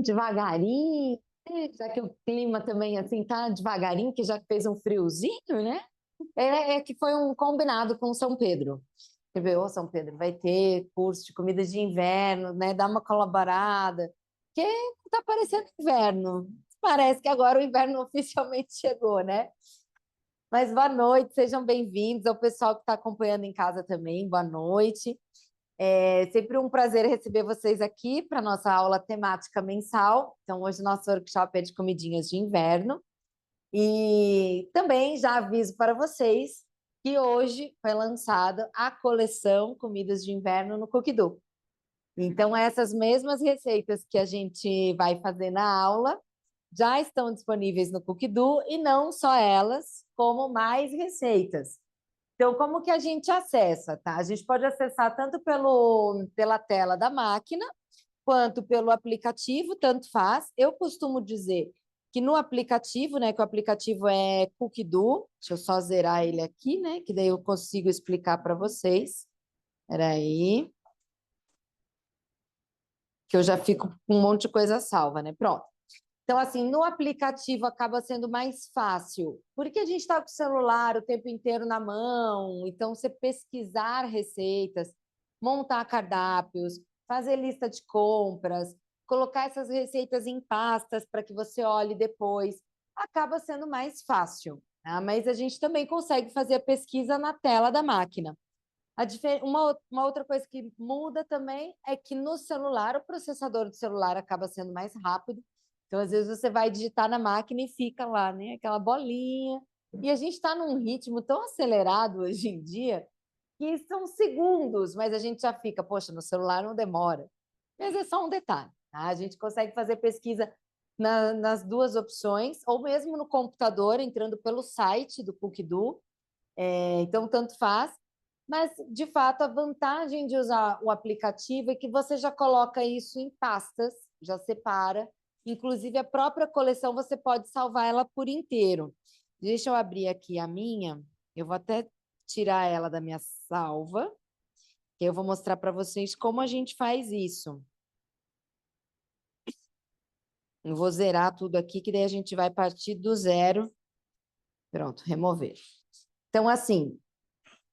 devagarinho, né? Já que o clima também assim tá devagarinho, que já fez um friozinho, né? É que foi um combinado com São Pedro. Você vê, ô São Pedro, vai ter curso de comida de inverno, né? Dá uma colaborada, porque tá parecendo inverno. Parece que agora o inverno oficialmente chegou, né? Mas boa noite, sejam bem-vindos ao pessoal que está acompanhando em casa também, boa noite. É sempre um prazer receber vocês aqui para a nossa aula temática mensal. Então, hoje o nosso workshop é de comidinhas de inverno. E também já aviso para vocês que hoje foi lançada a coleção Comidas de Inverno no Cookidoo. Então, essas mesmas receitas que a gente vai fazer na aula já estão disponíveis no Cookidoo e não só elas, como mais receitas. Então, como que a gente acessa, tá? A gente pode acessar tanto pela tela da máquina, quanto pelo aplicativo, tanto faz. Eu costumo dizer que no aplicativo, né, que o aplicativo é Cookidoo, deixa eu só zerar ele aqui, né, que daí eu consigo explicar para vocês. Espera aí, que eu já fico com um monte de coisa salva, né? Pronto. Então, assim, no aplicativo acaba sendo mais fácil, porque a gente está com o celular o tempo inteiro na mão, então você pesquisar receitas, montar cardápios, fazer lista de compras, colocar essas receitas em pastas para que você olhe depois, acaba sendo mais fácil, tá? Mas a gente também consegue fazer a pesquisa na tela da máquina. Uma outra coisa que muda também é que no celular, o processador do celular acaba sendo mais rápido. Então, às vezes, você vai digitar na máquina e fica lá, né? Aquela bolinha. E a gente está num ritmo tão acelerado hoje em dia que são segundos, mas a gente já fica, poxa, no celular não demora. Mas é só um detalhe, tá? A gente consegue fazer pesquisa nas duas opções, ou mesmo no computador, entrando pelo site do Cookidoo. Então, tanto faz. Mas, de fato, a vantagem de usar o aplicativo é que você já coloca isso em pastas, já separa. Inclusive, a própria coleção você pode salvar ela por inteiro. Deixa eu abrir aqui a minha. Eu vou até tirar ela da minha salva, que eu vou mostrar para vocês como a gente faz isso. Eu vou zerar tudo aqui, que daí a gente vai partir do zero. Pronto, remover. Então, assim,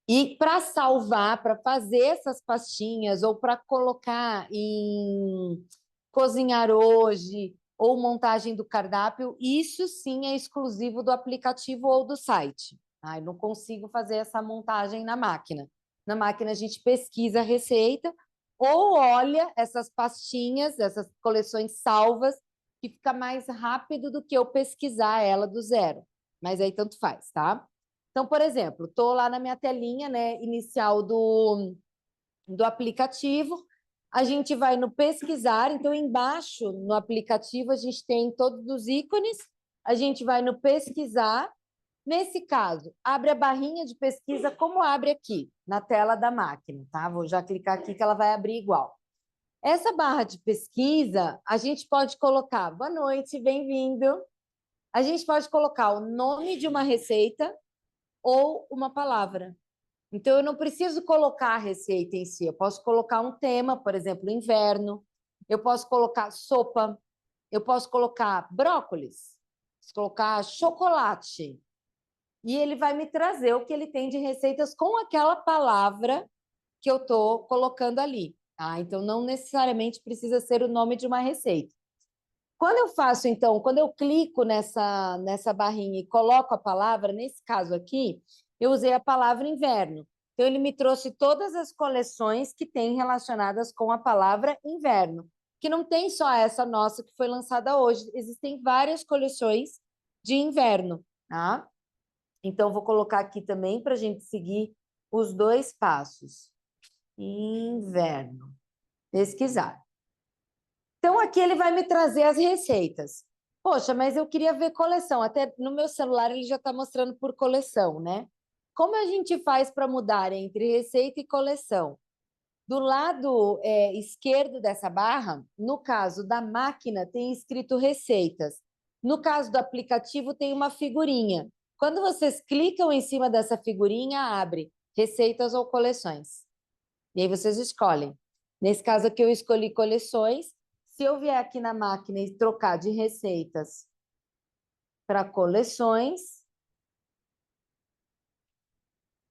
e para salvar, para fazer essas pastinhas ou para colocar em cozinhar hoje ou montagem do cardápio, isso sim é exclusivo do aplicativo ou do site. Eu não consigo fazer essa montagem na máquina. Na máquina a gente pesquisa a receita ou olha essas pastinhas, essas coleções salvas, que fica mais rápido do que eu pesquisar ela do zero. Mas aí tanto faz, tá? Então, por exemplo, estou lá na minha telinha, né, inicial do aplicativo, a gente vai no pesquisar, então embaixo no aplicativo a gente tem todos os ícones, a gente vai no pesquisar, nesse caso, abre a barrinha de pesquisa como abre aqui, na tela da máquina, tá? Vou já clicar aqui que ela vai abrir igual. Essa barra de pesquisa, a gente pode colocar, boa noite, bem-vindo. A gente pode colocar o nome de uma receita ou uma palavra. Então, eu não preciso colocar a receita em si, eu posso colocar um tema, por exemplo, inverno, eu posso colocar sopa, eu posso colocar brócolis, posso colocar chocolate, e ele vai me trazer o que ele tem de receitas com aquela palavra que eu estou colocando ali. Tá? Então, não necessariamente precisa ser o nome de uma receita. Quando eu faço, então, quando eu clico nessa barrinha e coloco a palavra, nesse caso aqui, eu usei a palavra inverno. Então, ele me trouxe todas as coleções que tem relacionadas com a palavra inverno, que não tem só essa nossa que foi lançada hoje, existem várias coleções de inverno, tá? Então, vou colocar aqui também para a gente seguir os dois passos. Inverno. Pesquisar. Então, aqui ele vai me trazer as receitas. Poxa, mas eu queria ver coleção. Até no meu celular ele já está mostrando por coleção, né? Como a gente faz para mudar entre receita e coleção? Do lado esquerdo dessa barra, no caso da máquina, tem escrito receitas. No caso do aplicativo, tem uma figurinha. Quando vocês clicam em cima dessa figurinha, abre receitas ou coleções. E aí vocês escolhem. Nesse caso aqui, eu escolhi coleções. se eu vier aqui na máquina e trocar de receitas para coleções,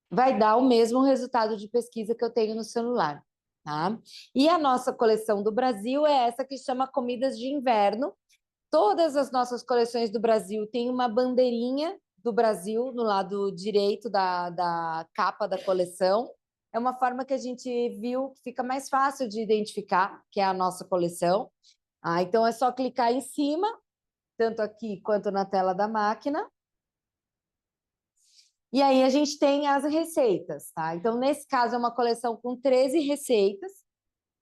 vai dar o mesmo resultado de pesquisa que eu tenho no celular, tá? E a nossa coleção do Brasil é essa que chama Comidas de Inverno. Todas as nossas coleções do Brasil têm uma bandeirinha do Brasil no lado direito da capa da coleção. É uma forma que a gente viu que fica mais fácil de identificar, que é a nossa coleção. Então, é só clicar em cima, tanto aqui quanto na tela da máquina. E aí a gente tem as receitas, tá? Então, nesse caso, é uma coleção com 13 receitas.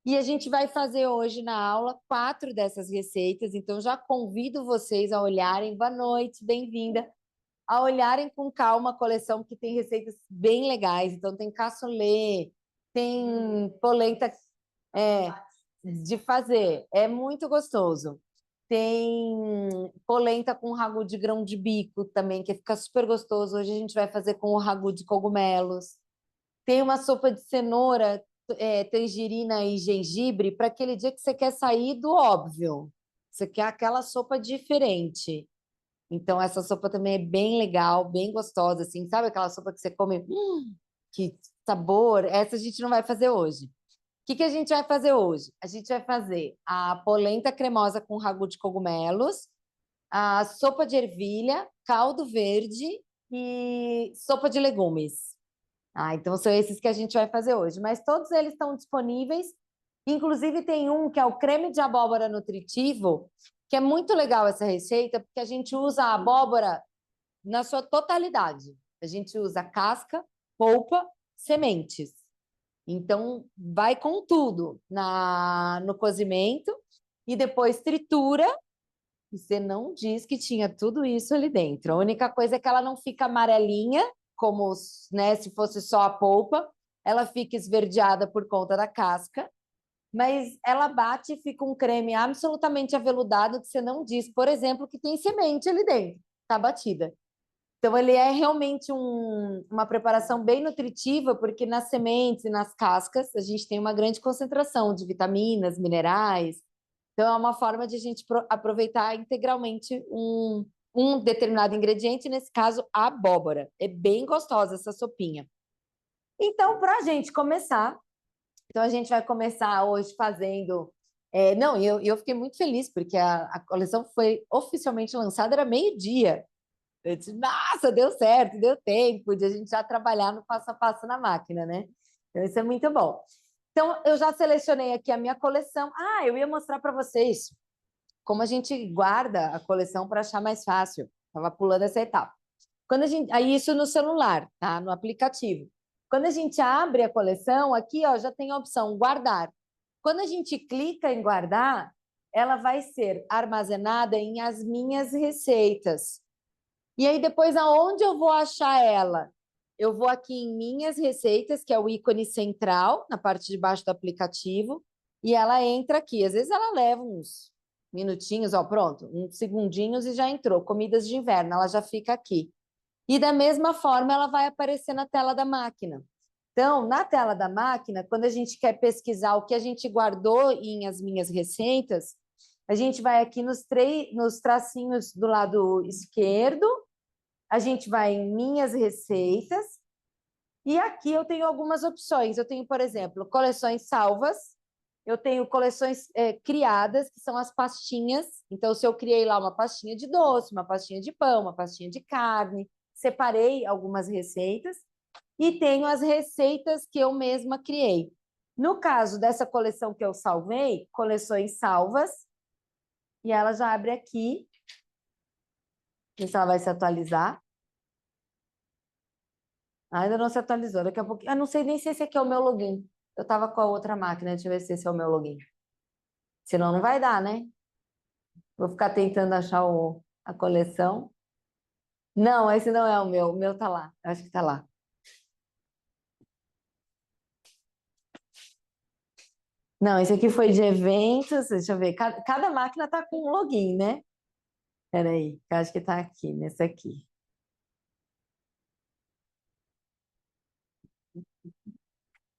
E a gente vai fazer hoje na aula 4 dessas receitas. Então, já convido vocês a olharem. Boa noite, bem-vinda. A olharem com calma a coleção, que tem receitas bem legais. Então, tem cassoulet, tem polenta de fazer. É muito gostoso. Tem polenta com ragu de grão de bico também, que fica super gostoso. Hoje a gente vai fazer com o ragu de cogumelos. Tem uma sopa de cenoura, tangerina e gengibre para aquele dia que você quer sair do óbvio. Você quer aquela sopa diferente. Então, essa sopa também é bem legal, bem gostosa, assim. Sabe aquela sopa que você come? Que sabor! Essa a gente não vai fazer hoje. O que a gente vai fazer hoje? A gente vai fazer a polenta cremosa com ragu de cogumelos, a sopa de ervilha, caldo verde e sopa de legumes. Então são esses que a gente vai fazer hoje. Mas todos eles estão disponíveis. Inclusive tem um que é o creme de abóbora nutritivo, que é muito legal essa receita, porque a gente usa a abóbora na sua totalidade. A gente usa casca, polpa, sementes. Então, vai com tudo no cozimento e depois tritura. E você não diz que tinha tudo isso ali dentro. A única coisa é que ela não fica amarelinha, como, né, se fosse só a polpa. Ela fica esverdeada por conta da casca, mas ela bate e fica um creme absolutamente aveludado que você não diz, por exemplo, que tem semente ali dentro. Está batida. Então, ele é realmente uma preparação bem nutritiva, porque nas sementes e nas cascas a gente tem uma grande concentração de vitaminas, minerais. Então, é uma forma de a gente aproveitar integralmente um determinado ingrediente, nesse caso, a abóbora. É bem gostosa essa sopinha. Então, para a gente começar, então a gente vai começar hoje fazendo. Não, eu fiquei muito feliz, porque a coleção foi oficialmente lançada, era meio-dia. Eu disse, nossa, deu certo, deu tempo de a gente já trabalhar no passo a passo na máquina, né? Então, isso é muito bom. Então, eu já selecionei aqui a minha coleção. Eu ia mostrar para vocês como a gente guarda a coleção para achar mais fácil. Estava pulando essa etapa. Aí isso no celular, tá? No aplicativo. Quando a gente abre a coleção, aqui ó, já tem a opção guardar. Quando a gente clica em guardar, ela vai ser armazenada em as minhas receitas. E aí, depois, aonde eu vou achar ela? Eu vou aqui em Minhas Receitas, que é o ícone central, na parte de baixo do aplicativo, e ela entra aqui. Às vezes ela leva uns minutinhos, ó, pronto, uns segundinhos e já entrou. Comidas de inverno, ela já fica aqui. E da mesma forma, ela vai aparecer na tela da máquina. Então, na tela da máquina, quando a gente quer pesquisar o que a gente guardou em As Minhas Receitas, a gente vai aqui nos tracinhos do lado esquerdo, a gente vai em Minhas Receitas, e aqui eu tenho algumas opções. Eu tenho, por exemplo, coleções salvas, eu tenho coleções criadas, que são as pastinhas. Então, se eu criei lá uma pastinha de doce, uma pastinha de pão, uma pastinha de carne, separei algumas receitas, e tenho as receitas que eu mesma criei. No caso dessa coleção que eu salvei, coleções salvas, e ela já abre aqui. Ver se ela vai se atualizar. Ainda não se atualizou. Daqui a pouco. Não sei nem se esse aqui é o meu login. Eu estava com a outra máquina. Deixa eu ver se esse é o meu login. Senão não vai dar, né? Vou ficar tentando achar a coleção. Não, esse não é o meu. O meu tá lá. Eu acho que tá lá. Não, esse aqui foi de eventos. Deixa eu ver. Cada máquina tá com um login, né? Peraí, eu acho que tá aqui, nesse aqui.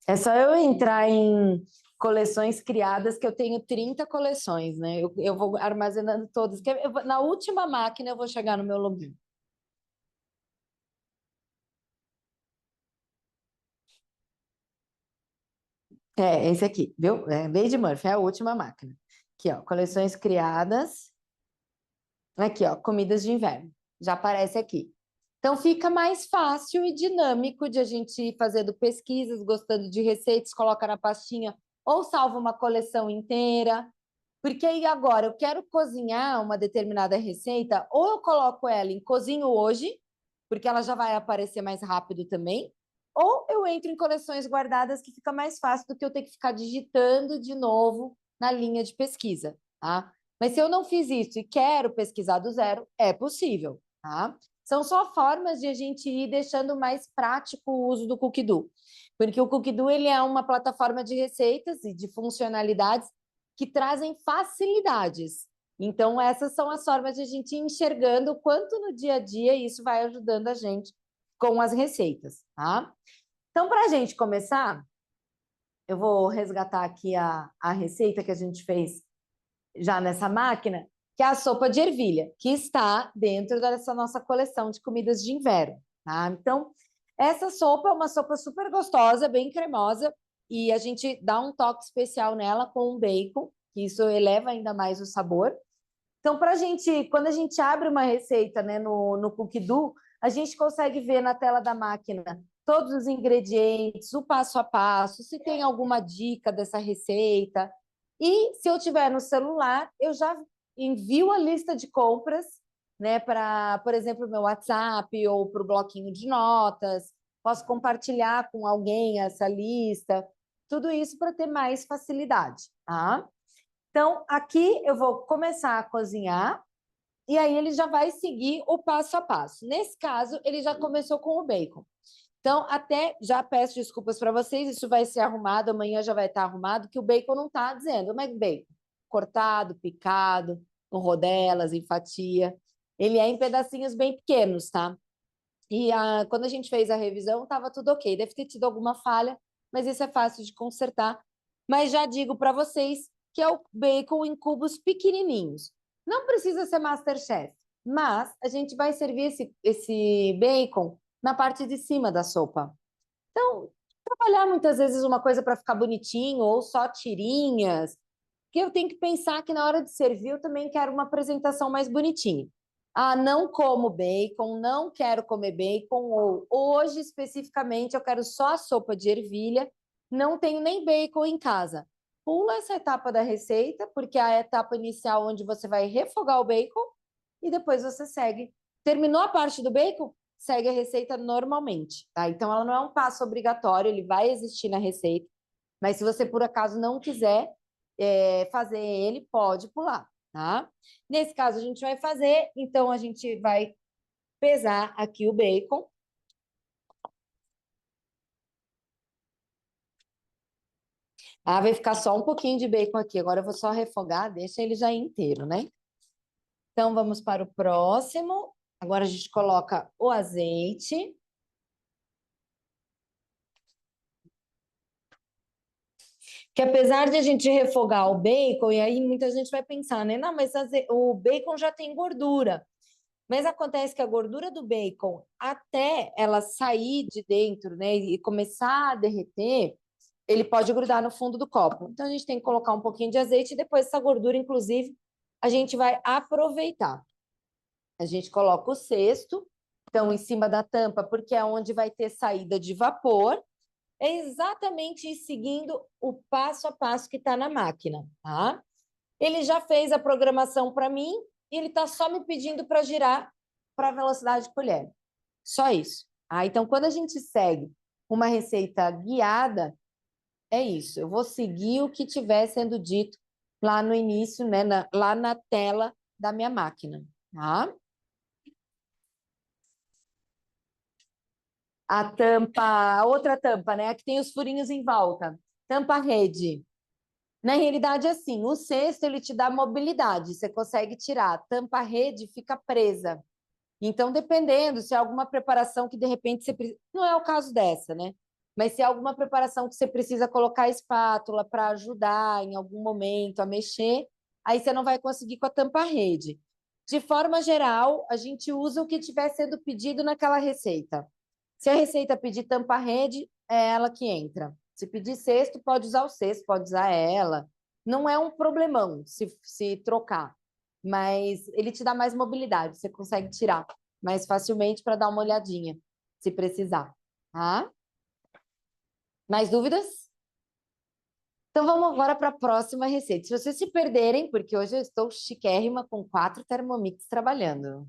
É só eu entrar em coleções criadas, que eu tenho 30 coleções, né? Eu vou armazenando todas. Na última máquina eu vou chegar no meu login. É, esse aqui, viu? É Lady Murphy, é a última máquina. Aqui, ó, coleções criadas. Aqui, ó, comidas de inverno. Já aparece aqui. Então fica mais fácil e dinâmico de a gente ir fazendo pesquisas, gostando de receitas, coloca na pastinha ou salva uma coleção inteira. Porque aí agora eu quero cozinhar uma determinada receita, ou eu coloco ela em cozinho hoje, porque ela já vai aparecer mais rápido também, ou eu entro em coleções guardadas que fica mais fácil do que eu ter que ficar digitando de novo na linha de pesquisa, tá? Mas se eu não fiz isso e quero pesquisar do zero, é possível, tá? São só formas de a gente ir deixando mais prático o uso do Cookidoo, porque o Cookidoo ele é uma plataforma de receitas e de funcionalidades que trazem facilidades. Então, essas são as formas de a gente ir enxergando o quanto no dia a dia isso vai ajudando a gente com as receitas, tá? Então, para a gente começar, eu vou resgatar aqui a receita que a gente fez já nessa máquina, que é a sopa de ervilha, que está dentro dessa nossa coleção de comidas de inverno, tá? Então, essa sopa é uma sopa super gostosa, bem cremosa, e a gente dá um toque especial nela com o bacon, que isso eleva ainda mais o sabor. Então, para a gente, quando a gente abre uma receita, né, no Cookidoo, a gente consegue ver na tela da máquina todos os ingredientes, o passo a passo, se tem alguma dica dessa receita. E se eu tiver no celular, eu já envio a lista de compras, né, para, por exemplo, o meu WhatsApp ou para o bloquinho de notas. Posso compartilhar com alguém essa lista. Tudo isso para ter mais facilidade, tá? Então, aqui eu vou começar a cozinhar e aí ele já vai seguir o passo a passo. Nesse caso, ele já começou com o bacon. Então, até já peço desculpas para vocês, isso vai ser arrumado, amanhã já vai estar arrumado, que o bacon não está dizendo, mas bacon cortado, picado, com rodelas, em fatia. Ele é em pedacinhos bem pequenos, tá? E quando a gente fez a revisão, estava tudo ok. Deve ter tido alguma falha, mas isso é fácil de consertar. Mas já digo para vocês que é o bacon em cubos pequenininhos. Não precisa ser MasterChef, mas a gente vai servir esse bacon na parte de cima da sopa. Então, trabalhar muitas vezes uma coisa para ficar bonitinho ou só tirinhas, que eu tenho que pensar que na hora de servir eu também quero uma apresentação mais bonitinha. Ah, não como bacon, não quero comer bacon, ou hoje especificamente eu quero só a sopa de ervilha, não tenho nem bacon em casa. Pula essa etapa da receita, porque é a etapa inicial onde você vai refogar o bacon e depois você segue. Terminou a parte do bacon? Segue a receita normalmente, tá? Então ela não é um passo obrigatório, ele vai existir na receita, mas se você por acaso não quiser, fazer ele, pode pular, tá? Nesse caso, a gente vai fazer, então a gente vai pesar aqui o bacon. Ah, vai ficar só um pouquinho de bacon aqui. Agora eu vou só refogar, deixa ele já inteiro, né? Então vamos para o próximo. Agora a gente coloca o azeite. Que apesar de a gente refogar o bacon, e aí muita gente vai pensar, né? Não, mas o bacon já tem gordura. Mas acontece que a gordura do bacon, até ela sair de dentro, né, e começar a derreter, ele pode grudar no fundo do copo. Então a gente tem que colocar um pouquinho de azeite e depois essa gordura, inclusive, a gente vai aproveitar. A gente coloca o cesto, então em cima da tampa, porque é onde vai ter saída de vapor. É exatamente seguindo o passo a passo que está na máquina, tá? Ele já fez a programação para mim e ele está só me pedindo para girar para a velocidade de colher. Só isso. Então, quando a gente segue uma receita guiada, é isso. Eu vou seguir o que estiver sendo dito lá no início, né, lá na tela da minha máquina. Tá? A tampa, a outra tampa, né? A que tem os furinhos em volta. Tampa rede. Na realidade, assim, o cesto ele te dá mobilidade, você consegue tirar. A tampa rede fica presa. Então, dependendo, se é alguma preparação que de repente você precisa. Não é o caso dessa, né? Mas se é alguma preparação que você precisa colocar a espátula para ajudar em algum momento a mexer, aí você não vai conseguir com a tampa-rede. De forma geral, a gente usa o que estiver sendo pedido naquela receita. Se a receita pedir tampa-rede, é ela que entra. Se pedir cesto, pode usar o cesto, pode usar ela. Não é um problemão se trocar, mas ele te dá mais mobilidade, você consegue tirar mais facilmente para dar uma olhadinha, se precisar. Tá? Mais dúvidas? Então vamos agora para a próxima receita. Se vocês se perderem, porque hoje eu estou chiquérrima com 4 Thermomix trabalhando.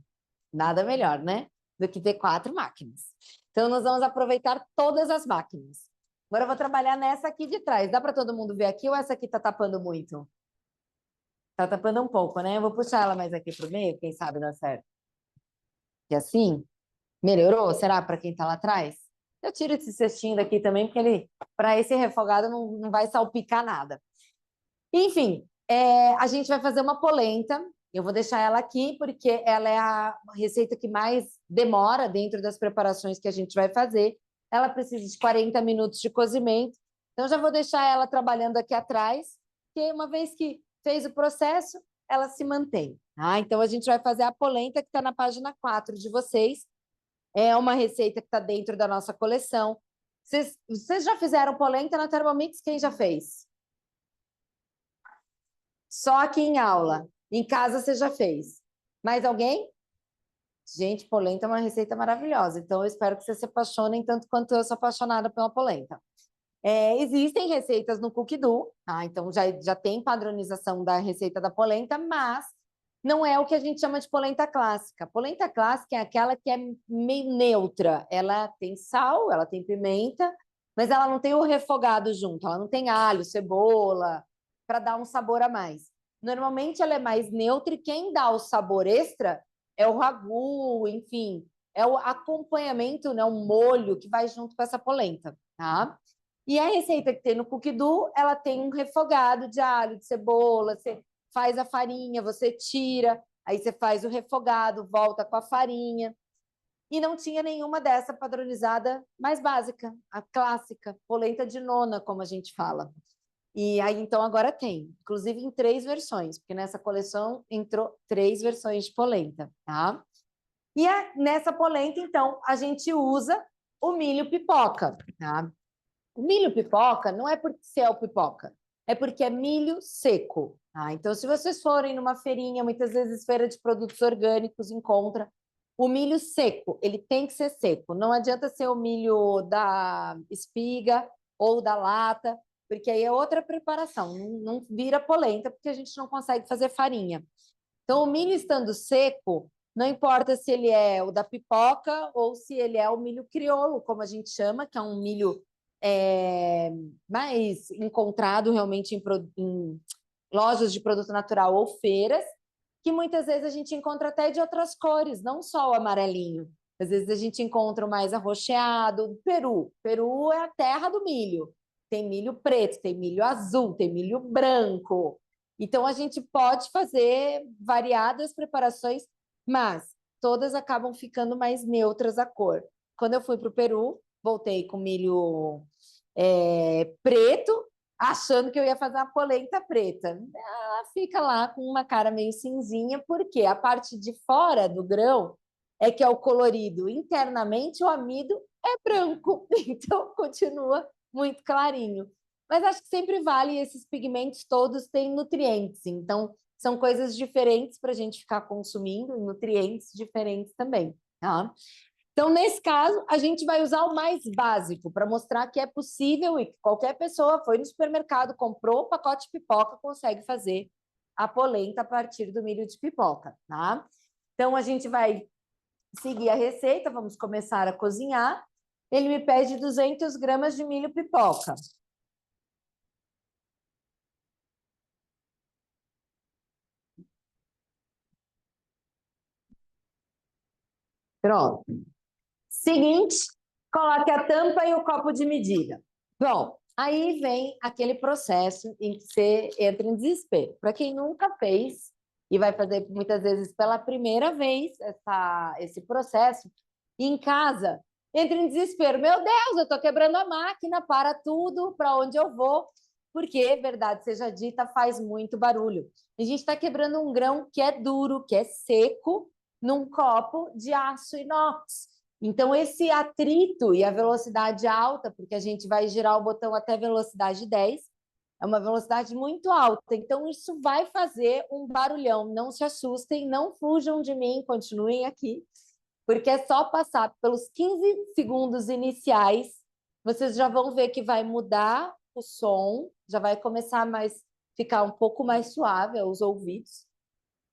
Nada melhor, né? Do que ter 4 máquinas. Então nós vamos aproveitar todas as máquinas. Agora eu vou trabalhar nessa aqui de trás. Dá para todo mundo ver aqui ou essa aqui está tapando muito? Está tapando um pouco, né? Eu vou puxar ela mais aqui para o meio, quem sabe dá certo. E assim, melhorou? Será para quem está lá atrás? Eu tiro esse cestinho daqui também, porque ele, para esse refogado, não vai salpicar nada. Enfim, a gente vai fazer uma polenta. Eu vou deixar ela aqui, porque ela é a receita que mais demora dentro das preparações que a gente vai fazer. Ela precisa de 40 minutos de cozimento. Então, já vou deixar ela trabalhando aqui atrás, porque uma vez que fez o processo, ela se mantém. Tá? Então, a gente vai fazer a polenta que está na página 4 de vocês. É uma receita que está dentro da nossa coleção. Vocês já fizeram polenta na Thermomix? Quem já fez? Só aqui em aula. Em casa você já fez. Mais alguém? Gente, polenta é uma receita maravilhosa. Então, eu espero que vocês se apaixonem tanto quanto eu sou apaixonada pela polenta. Existem receitas no Cookidoo, tá? Então já tem padronização da receita da polenta, mas não é o que a gente chama de polenta clássica. A polenta clássica é aquela que é meio neutra. Ela tem sal, ela tem pimenta, mas ela não tem o refogado junto. Ela não tem alho, cebola, para dar um sabor a mais. Normalmente ela é mais neutra e quem dá o sabor extra é o ragu, enfim, é o acompanhamento, né, um molho que vai junto com essa polenta, tá? E a receita que tem no Cookidoo, ela tem um refogado de alho, de cebola, você faz a farinha, você tira, aí você faz o refogado, volta com a farinha. E não tinha nenhuma dessa padronizada mais básica, a clássica, polenta de nona, como a gente fala. E aí, então, agora tem, inclusive em 3 versões, porque nessa coleção entrou 3 versões de polenta, tá? E nessa polenta, então, a gente usa o milho pipoca, tá? O milho pipoca não é porque é o pipoca, é porque é milho seco. Tá? Então, se vocês forem numa feirinha, muitas vezes feira de produtos orgânicos, encontra o milho seco. Ele tem que ser seco. Não adianta ser o milho da espiga ou da lata, porque aí é outra preparação. Não vira polenta, porque a gente não consegue fazer farinha. Então, o milho estando seco, não importa se ele é o da pipoca ou se ele é o milho crioulo, como a gente chama, que é um milho mais encontrado realmente em lojas de produto natural ou feiras, que muitas vezes a gente encontra até de outras cores, não só o amarelinho. Às vezes a gente encontra o mais arroxeado. Peru. Peru é a terra do milho. Tem milho preto, tem milho azul, tem milho branco. Então a gente pode fazer variadas preparações, mas todas acabam ficando mais neutras a cor. Quando eu fui para o Peru, voltei com milho preto, achando que eu ia fazer uma polenta preta. Ela fica lá com uma cara meio cinzinha, porque a parte de fora do grão é que é o colorido. Internamente, o amido é branco, então continua muito clarinho. Mas acho que sempre vale, esses pigmentos todos têm nutrientes, então são coisas diferentes para a gente ficar consumindo, nutrientes diferentes também, tá? Então, nesse caso, a gente vai usar o mais básico para mostrar que é possível e que qualquer pessoa foi no supermercado, comprou o pacote de pipoca, consegue fazer a polenta a partir do milho de pipoca, tá? Então, a gente vai seguir a receita, vamos começar a cozinhar. Ele me pede 200 gramas de milho pipoca. Pronto. Seguinte, coloque a tampa e o copo de medida. Bom, aí vem aquele processo em que você entra em desespero. Para quem nunca fez e vai fazer muitas vezes pela primeira vez esse processo, em casa entra em desespero. Meu Deus, eu estou quebrando a máquina, para tudo, para onde eu vou? Porque, verdade seja dita, faz muito barulho. A gente está quebrando um grão que é duro, que é seco, num copo de aço inox. Então, esse atrito e a velocidade alta, porque a gente vai girar o botão até velocidade 10, é uma velocidade muito alta. Então, isso vai fazer um barulhão. Não se assustem, não fujam de mim, continuem aqui, porque é só passar pelos 15 segundos iniciais, vocês já vão ver que vai mudar o som, já vai começar a ficar um pouco mais suave aos ouvidos.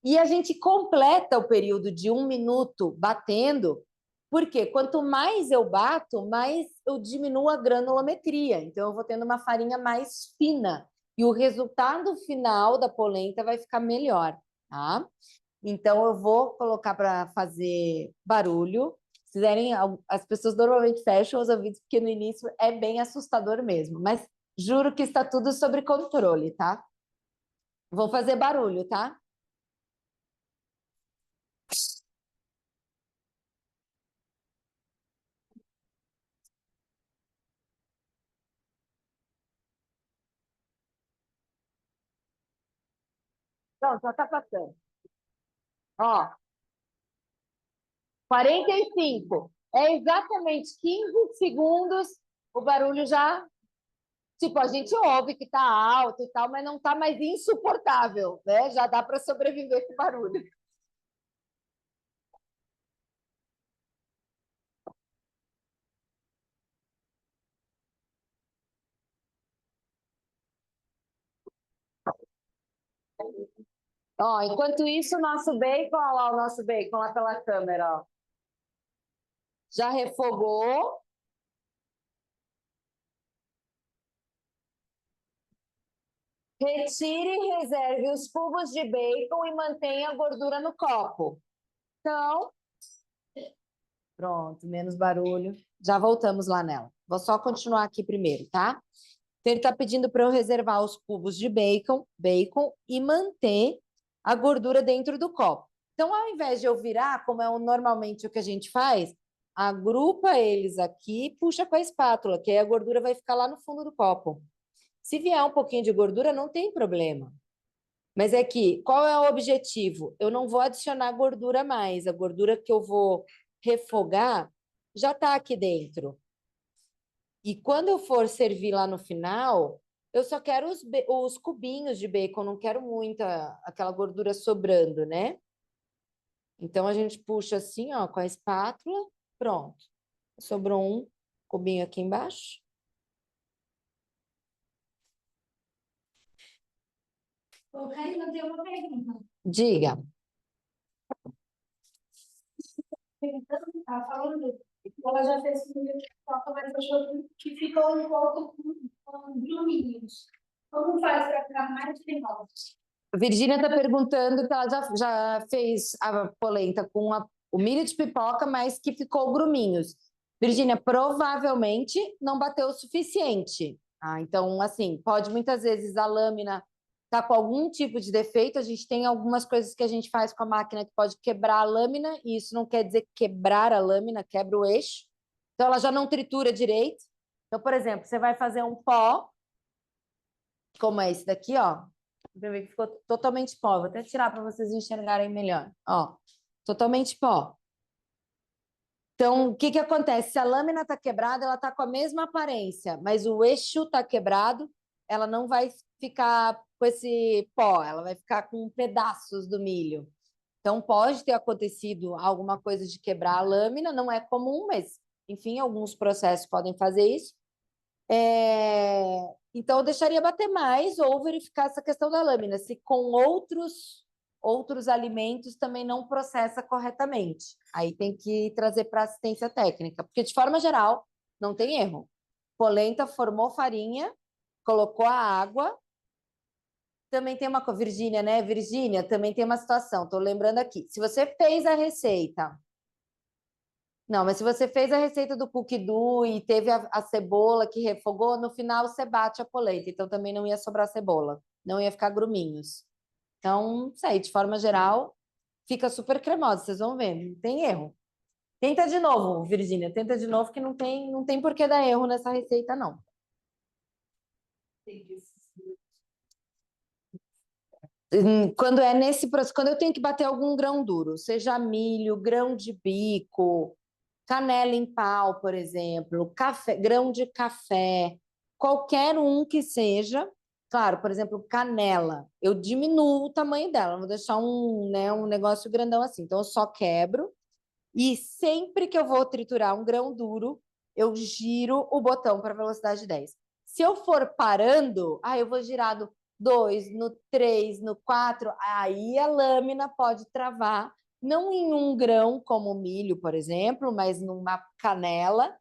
E a gente completa o período de 1 minuto batendo, porque quanto mais eu bato, mais eu diminuo a granulometria. Então, eu vou tendo uma farinha mais fina. E o resultado final da polenta vai ficar melhor, tá? Então, eu vou colocar para fazer barulho. Se fizerem, as pessoas normalmente fecham os ouvidos, porque no início é bem assustador mesmo. Mas juro que está tudo sob controle, tá? Vou fazer barulho, tá? Pronto, já tá passando. Ó, 45. É exatamente 15 segundos, o barulho já. Tipo, a gente ouve que tá alto e tal, mas não tá mais insuportável, né? Já dá para sobreviver com barulho. Ó, enquanto isso, o nosso bacon, olha lá o nosso bacon lá pela câmera, ó. Já refogou. Retire e reserve os cubos de bacon e mantenha a gordura no copo. Então, pronto, menos barulho. Já voltamos lá nela. Vou só continuar aqui primeiro, tá? Então, ele está pedindo para eu reservar os cubos de bacon e manter a gordura dentro do copo. Então, ao invés de eu virar, como é normalmente o que a gente faz, agrupa eles aqui e puxa com a espátula, que aí a gordura vai ficar lá no fundo do copo. Se vier um pouquinho de gordura, não tem problema. Mas é que, qual é o objetivo? Eu não vou adicionar gordura mais. A gordura que eu vou refogar já está aqui dentro. E quando eu for servir lá no final, eu só quero os cubinhos de bacon, não quero muita aquela gordura sobrando, né? Então a gente puxa assim, ó, com a espátula, pronto. Sobrou um cubinho aqui embaixo. Ô, Karina, eu tenho uma pergunta. Diga. Ela falando que ela já fez comida de pipoca, mas achou que ficou um pouco com gruminhos. Como faz para ficar mais cremoso? Virgínia está perguntando que ela já fez a polenta com o milho de pipoca, mas que ficou gruminhos. Virgínia, provavelmente não bateu o suficiente. Ah, então, assim, pode muitas vezes a lâmina tá com algum tipo de defeito. A gente tem algumas coisas que a gente faz com a máquina que pode quebrar a lâmina, e isso não quer dizer quebrar a lâmina, quebra o eixo. Então, ela já não tritura direito. Então, por exemplo, você vai fazer um pó, como é esse daqui, ó. Você vê que ficou totalmente pó. Vou até tirar para vocês enxergarem melhor. Ó, totalmente pó. Então, o que que acontece? Se a lâmina está quebrada, ela está com a mesma aparência, mas o eixo está quebrado, ela não vai ficar com esse pó, ela vai ficar com pedaços do milho. Então, pode ter acontecido alguma coisa de quebrar a lâmina, não é comum, mas, enfim, alguns processos podem fazer isso. Então, eu deixaria bater mais ou verificar essa questão da lâmina, se com outros alimentos também não processa corretamente. Aí tem que trazer para assistência técnica, porque de forma geral não tem erro. Polenta formou farinha, colocou a água. Também tem uma coisa, Virgínia, né? Virgínia, também tem uma situação, estou lembrando aqui. Se você fez a receita. Não, mas se você fez a receita do cookie dough e teve a cebola que refogou, no final você bate a polenta, então também não ia sobrar cebola, não ia ficar gruminhos. Então, isso aí, de forma geral, fica super cremosa, vocês vão ver, não tem erro. Tenta de novo, Virgínia. Tenta de novo, que não tem por que dar erro nessa receita, não. Quando é nesse processo, quando eu tenho que bater algum grão duro, seja milho, grão de bico, canela em pau, por exemplo, café, grão de café, qualquer um que seja. Claro, por exemplo, canela, eu diminuo o tamanho dela, não vou deixar um negócio grandão assim. Então, eu só quebro e sempre que eu vou triturar um grão duro, eu giro o botão para velocidade 10. Se eu for parando, eu vou girar no 2, no 3, no 4, aí a lâmina pode travar, não em um grão como o milho, por exemplo, mas numa canela.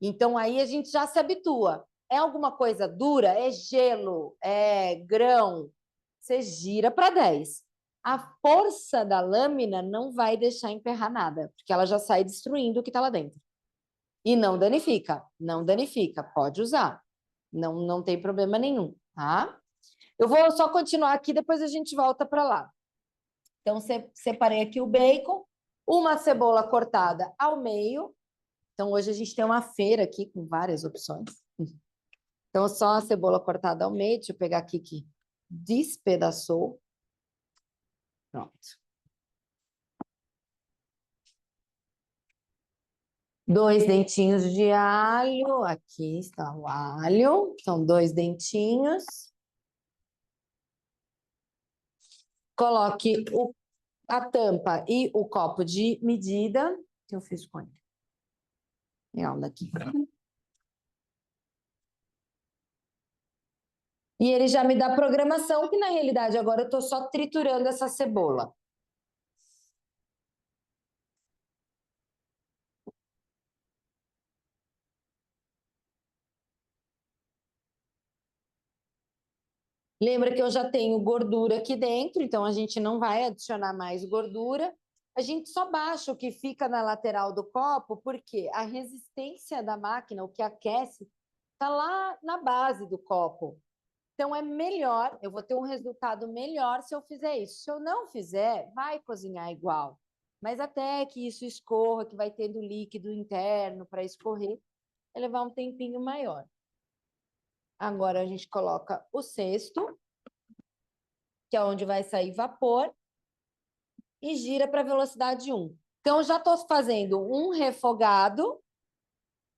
Então aí a gente já se habitua. É alguma coisa dura? É gelo? É grão? Você gira para 10. A força da lâmina não vai deixar emperrar nada, porque ela já sai destruindo o que está lá dentro. E não danifica, não danifica, pode usar. Não tem problema nenhum, tá? Eu vou só continuar aqui, depois a gente volta para lá. Então, separei aqui o bacon, uma cebola cortada ao meio. Então, hoje a gente tem uma feira aqui com várias opções. Então, só a cebola cortada ao meio. Deixa eu pegar aqui que despedaçou. Pronto. 2 dentinhos de alho. Aqui está o alho. São 2 dentinhos. Coloque a tampa e o copo de medida que eu fiz com ele. Legal, daqui. E ele já me dá programação, que na realidade agora eu estou só triturando essa cebola. Lembra que eu já tenho gordura aqui dentro, então a gente não vai adicionar mais gordura. A gente só baixa o que fica na lateral do copo, porque a resistência da máquina, o que aquece, está lá na base do copo. Então é melhor, eu vou ter um resultado melhor se eu fizer isso. Se eu não fizer, vai cozinhar igual. Mas até que isso escorra, que vai tendo líquido interno para escorrer, vai levar um tempinho maior. Agora a gente coloca o cesto, que é onde vai sair vapor, e gira para velocidade 1. Então, eu já estou fazendo um refogado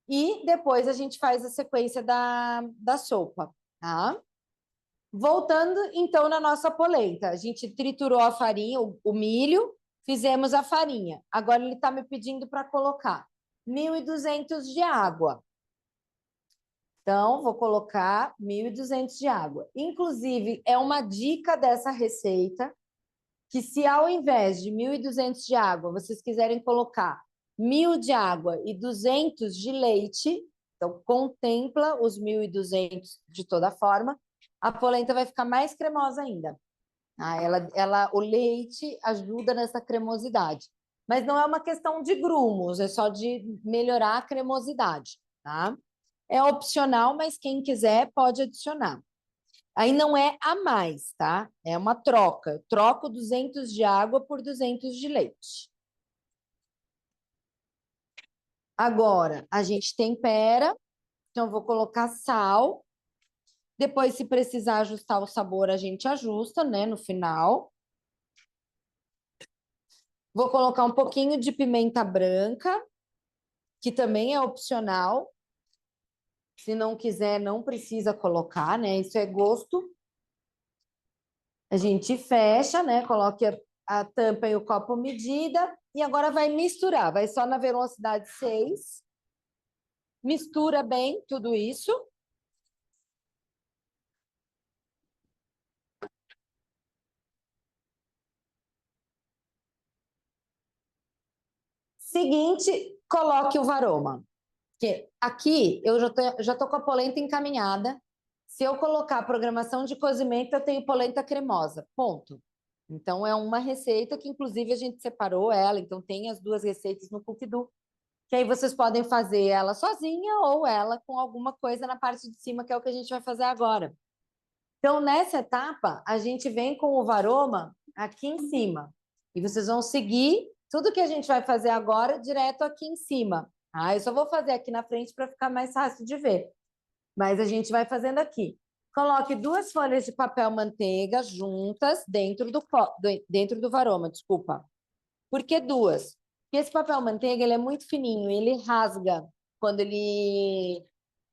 e depois a gente faz a sequência da sopa, tá? Voltando, então, na nossa polenta. A gente triturou a farinha, o milho, fizemos a farinha. Agora ele está me pedindo para colocar 1.200 de água. Então, vou colocar 1.200 de água. Inclusive, é uma dica dessa receita que se ao invés de 1.200 de água, vocês quiserem colocar 1.000 de água e 200 de leite, então contempla os 1.200 de toda forma, a polenta vai ficar mais cremosa ainda. O leite ajuda nessa cremosidade. Mas não é uma questão de grumos, é só de melhorar a cremosidade, tá? É opcional, mas quem quiser pode adicionar. Aí não é a mais, tá? É uma troca. Eu troco 200 de água por 200 de leite. Agora, a gente tempera. Então, eu vou colocar sal. Depois, se precisar ajustar o sabor, a gente ajusta, né? No final. Vou colocar um pouquinho de pimenta branca, que também é opcional. Se não quiser, não precisa colocar, né? Isso é gosto. A gente fecha, né? Coloque a tampa e o copo medida. E agora vai misturar. Vai só na velocidade 6. Mistura bem tudo isso. Seguinte, coloque o varoma. Porque aqui eu já tô com a polenta encaminhada. Se eu colocar a programação de cozimento, eu tenho polenta cremosa. Ponto. Então, é uma receita que, inclusive, a gente separou ela. Então, tem as 2 receitas no Cookdo. Que aí vocês podem fazer ela sozinha ou ela com alguma coisa na parte de cima, que é o que a gente vai fazer agora. Então, nessa etapa, a gente vem com o varoma aqui em cima. E vocês vão seguir Tudo que a gente vai fazer agora, direto aqui em cima. Eu só vou fazer aqui na frente para ficar mais fácil de ver. Mas a gente vai fazendo aqui. Coloque 2 folhas de papel manteiga juntas dentro do varoma, desculpa. Por que 2? Porque esse papel manteiga ele é muito fininho, ele rasga quando ele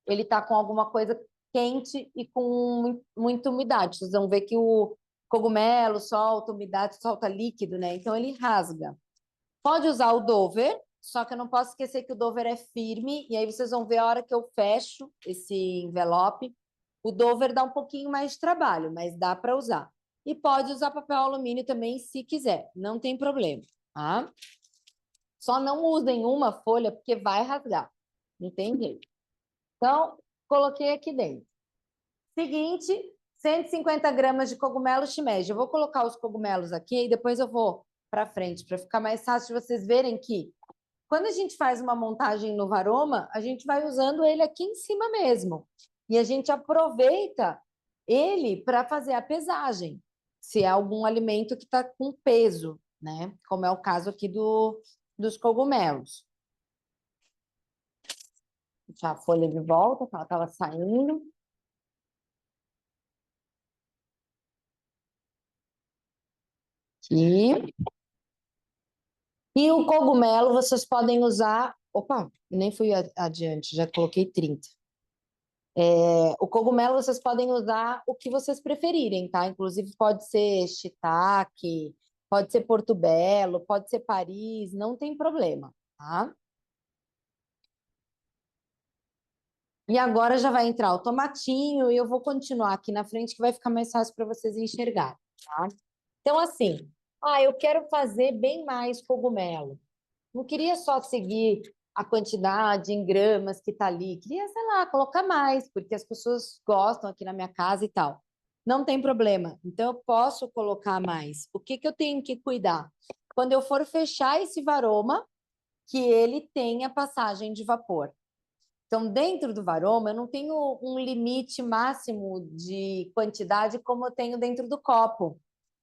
está com alguma coisa quente e com muita umidade. Vocês vão ver que o cogumelo solta umidade, solta líquido, né? Então ele rasga. Pode usar o Dover, só que eu não posso esquecer que o Dover é firme, e aí vocês vão ver a hora que eu fecho esse envelope, o Dover dá um pouquinho mais de trabalho, mas dá para usar. E pode usar papel alumínio também, se quiser, não tem problema, tá? Só não usem uma folha, porque vai rasgar, não tem jeito. Então, coloquei aqui dentro. Seguinte, 150 gramas de cogumelo shimeji. Eu vou colocar os cogumelos aqui e depois eu vou para frente, para ficar mais fácil de vocês verem que quando a gente faz uma montagem no varoma, a gente vai usando ele aqui em cima mesmo. E a gente aproveita ele para fazer a pesagem, se é algum alimento que está com peso, né? Como é o caso aqui dos cogumelos. Vou deixar a folha de volta, que ela estava saindo. Aqui. E o cogumelo vocês podem usar... Opa, nem fui adiante, já coloquei 30. O cogumelo vocês podem usar o que vocês preferirem, tá? Inclusive pode ser shiitake, pode ser portobello, pode ser Paris, não tem problema, tá? E agora já vai entrar o tomatinho e eu vou continuar aqui na frente que vai ficar mais fácil para vocês enxergarem, tá? Então, assim, eu quero fazer bem mais cogumelo. Não queria só seguir a quantidade em gramas que está ali. Queria, sei lá, colocar mais, porque as pessoas gostam aqui na minha casa e tal. Não tem problema. Então, eu posso colocar mais. O que eu tenho que cuidar? Quando eu for fechar esse varoma, que ele tenha passagem de vapor. Então, dentro do varoma, eu não tenho um limite máximo de quantidade como eu tenho dentro do copo.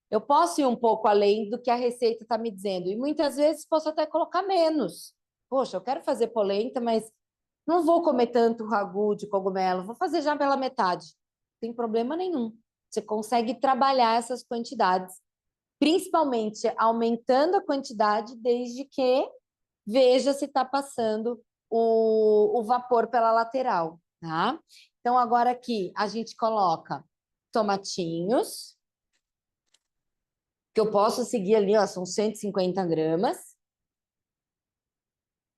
Eu posso ir um pouco além do que a receita está me dizendo. E muitas vezes posso até colocar menos. Poxa, eu quero fazer polenta, mas não vou comer tanto ragu de cogumelo. Vou fazer já pela metade. Não tem problema nenhum. Você consegue trabalhar essas quantidades, principalmente aumentando a quantidade, desde que veja se está passando o vapor pela lateral, tá? Então, agora aqui a gente coloca tomatinhos, que eu posso seguir ali, ó, são 150 gramas.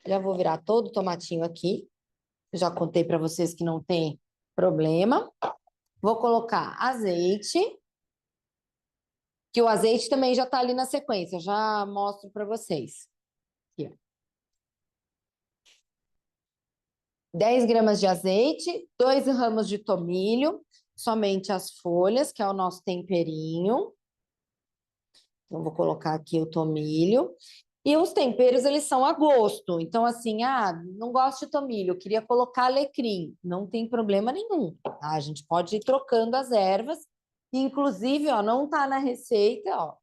Já vou virar todo o tomatinho aqui. Eu já contei para vocês que não tem problema. Vou colocar azeite, que o azeite também já está ali na sequência, eu já mostro para vocês. Aqui, ó. 10 gramas de azeite, 2 ramos de tomilho, somente as folhas, que é o nosso temperinho. Então, vou colocar aqui o tomilho. E os temperos, eles são a gosto. Então, assim, não gosto de tomilho, eu queria colocar alecrim. Não tem problema nenhum, tá? A gente pode ir trocando as ervas. Inclusive, ó, não tá na receita, ó.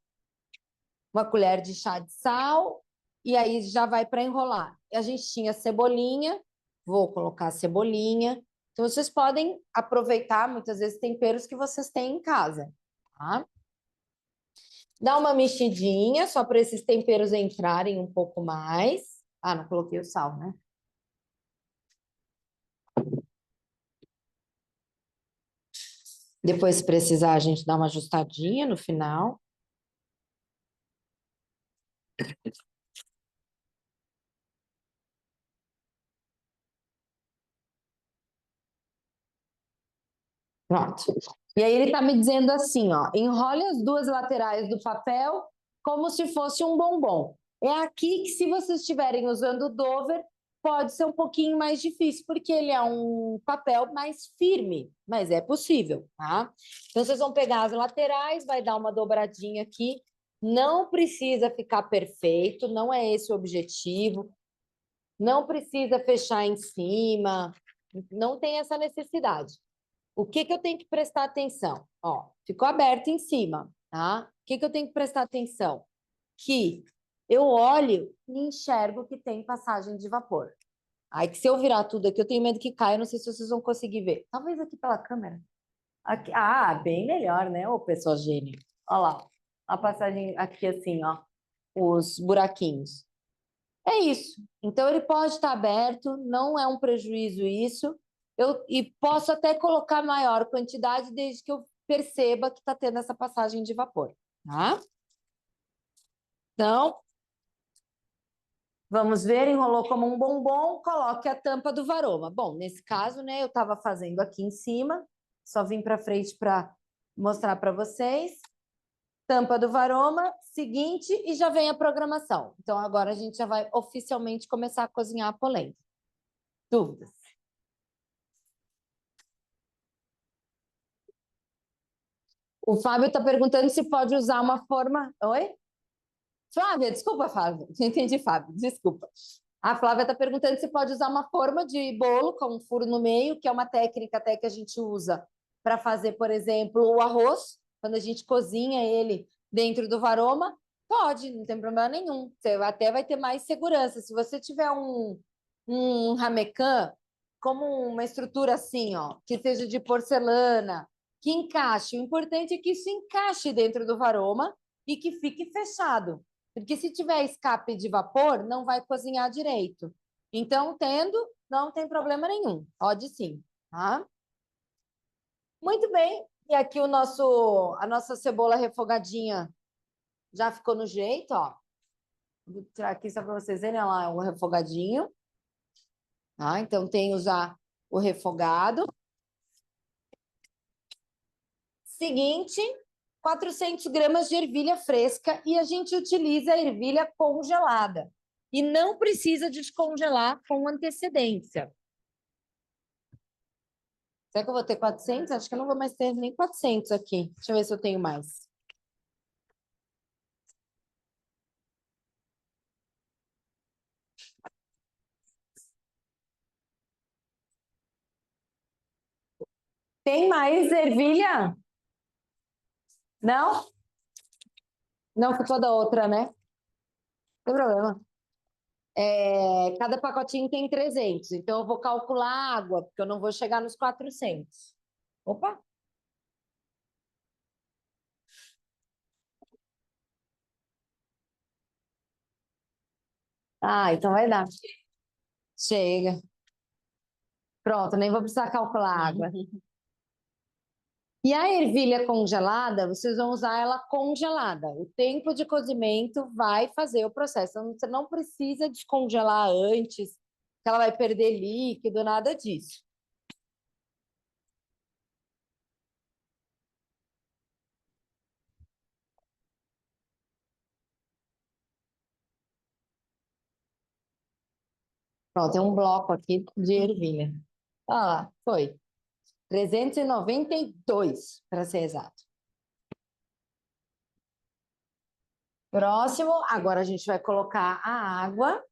Uma colher de chá de sal, e aí já vai para enrolar. A gente tinha cebolinha, vou colocar cebolinha. Então, vocês podem aproveitar, muitas vezes, temperos que vocês têm em casa, tá? Dá uma mexidinha, só para esses temperos entrarem um pouco mais. Não coloquei o sal, né? Depois, se precisar, a gente dá uma ajustadinha no final. Pronto. E aí ele tá me dizendo assim, ó, enrole as 2 laterais do papel como se fosse um bombom. É aqui que, se vocês estiverem usando o Dover, pode ser um pouquinho mais difícil, porque ele é um papel mais firme, mas é possível, tá? Então, vocês vão pegar as laterais, vai dar uma dobradinha aqui. Não precisa ficar perfeito, não é esse o objetivo. Não precisa fechar em cima, não tem essa necessidade. O que eu tenho que prestar atenção? Ó, ficou aberto em cima, tá? O que eu tenho que prestar atenção? Que eu olho e enxergo que tem passagem de vapor. Aí que se eu virar tudo aqui, eu tenho medo que caia, eu não sei se vocês vão conseguir ver. Talvez aqui pela câmera. Aqui, bem melhor, né, ô pessoa gênio? Olha lá, a passagem aqui assim, ó, os buraquinhos. É isso. Então, ele pode estar aberto, não é um prejuízo isso. E posso até colocar maior quantidade desde que eu perceba que está tendo essa passagem de vapor, tá? Então, vamos ver, enrolou como um bombom, coloque a tampa do varoma. Bom, nesse caso, né, eu estava fazendo aqui em cima, só vim para frente para mostrar para vocês. Tampa do varoma, seguinte, e já vem a programação. Então, agora a gente já vai oficialmente começar a cozinhar a polenta. Dúvidas? O Fábio está perguntando se pode usar uma forma. Oi? Flávia, desculpa, Flávia. Não entendi, Fábio, desculpa. A Flávia está perguntando se pode usar uma forma de bolo com um furo no meio, que é uma técnica até que a gente usa para fazer, por exemplo, o arroz, quando a gente cozinha ele dentro do varoma. Pode, não tem problema nenhum. Você até vai ter mais segurança. Se você tiver um ramequã, como uma estrutura assim, ó, que seja de porcelana, que encaixe. O importante é que isso encaixe dentro do varoma e que fique fechado. Porque se tiver escape de vapor, não vai cozinhar direito. Então, tendo, não tem problema nenhum. Pode sim, tá? Muito bem. E aqui a nossa cebola refogadinha já ficou no jeito, ó. Vou tirar aqui só para vocês verem, olha lá, o refogadinho. Tá? Então, tem usar o refogado. Seguinte, 400 gramas de ervilha fresca e a gente utiliza a ervilha congelada. E não precisa descongelar com antecedência. Será que eu vou ter 400? Acho que eu não vou mais ter nem 400 aqui. Deixa eu ver se eu tenho mais. Tem mais ervilha? Não? Não ficou da outra, né? Não tem problema. Cada pacotinho tem 300, então eu vou calcular a água, porque eu não vou chegar nos 400. Opa! Então vai dar. Chega. Pronto, nem vou precisar calcular a água. E a ervilha congelada, vocês vão usar ela congelada. O tempo de cozimento vai fazer o processo. Então, você não precisa descongelar antes, que ela vai perder líquido, nada disso. Pronto, tem um bloco aqui de ervilha. Olha lá, foi. 392, para ser exato. Próximo, agora a gente vai colocar a água.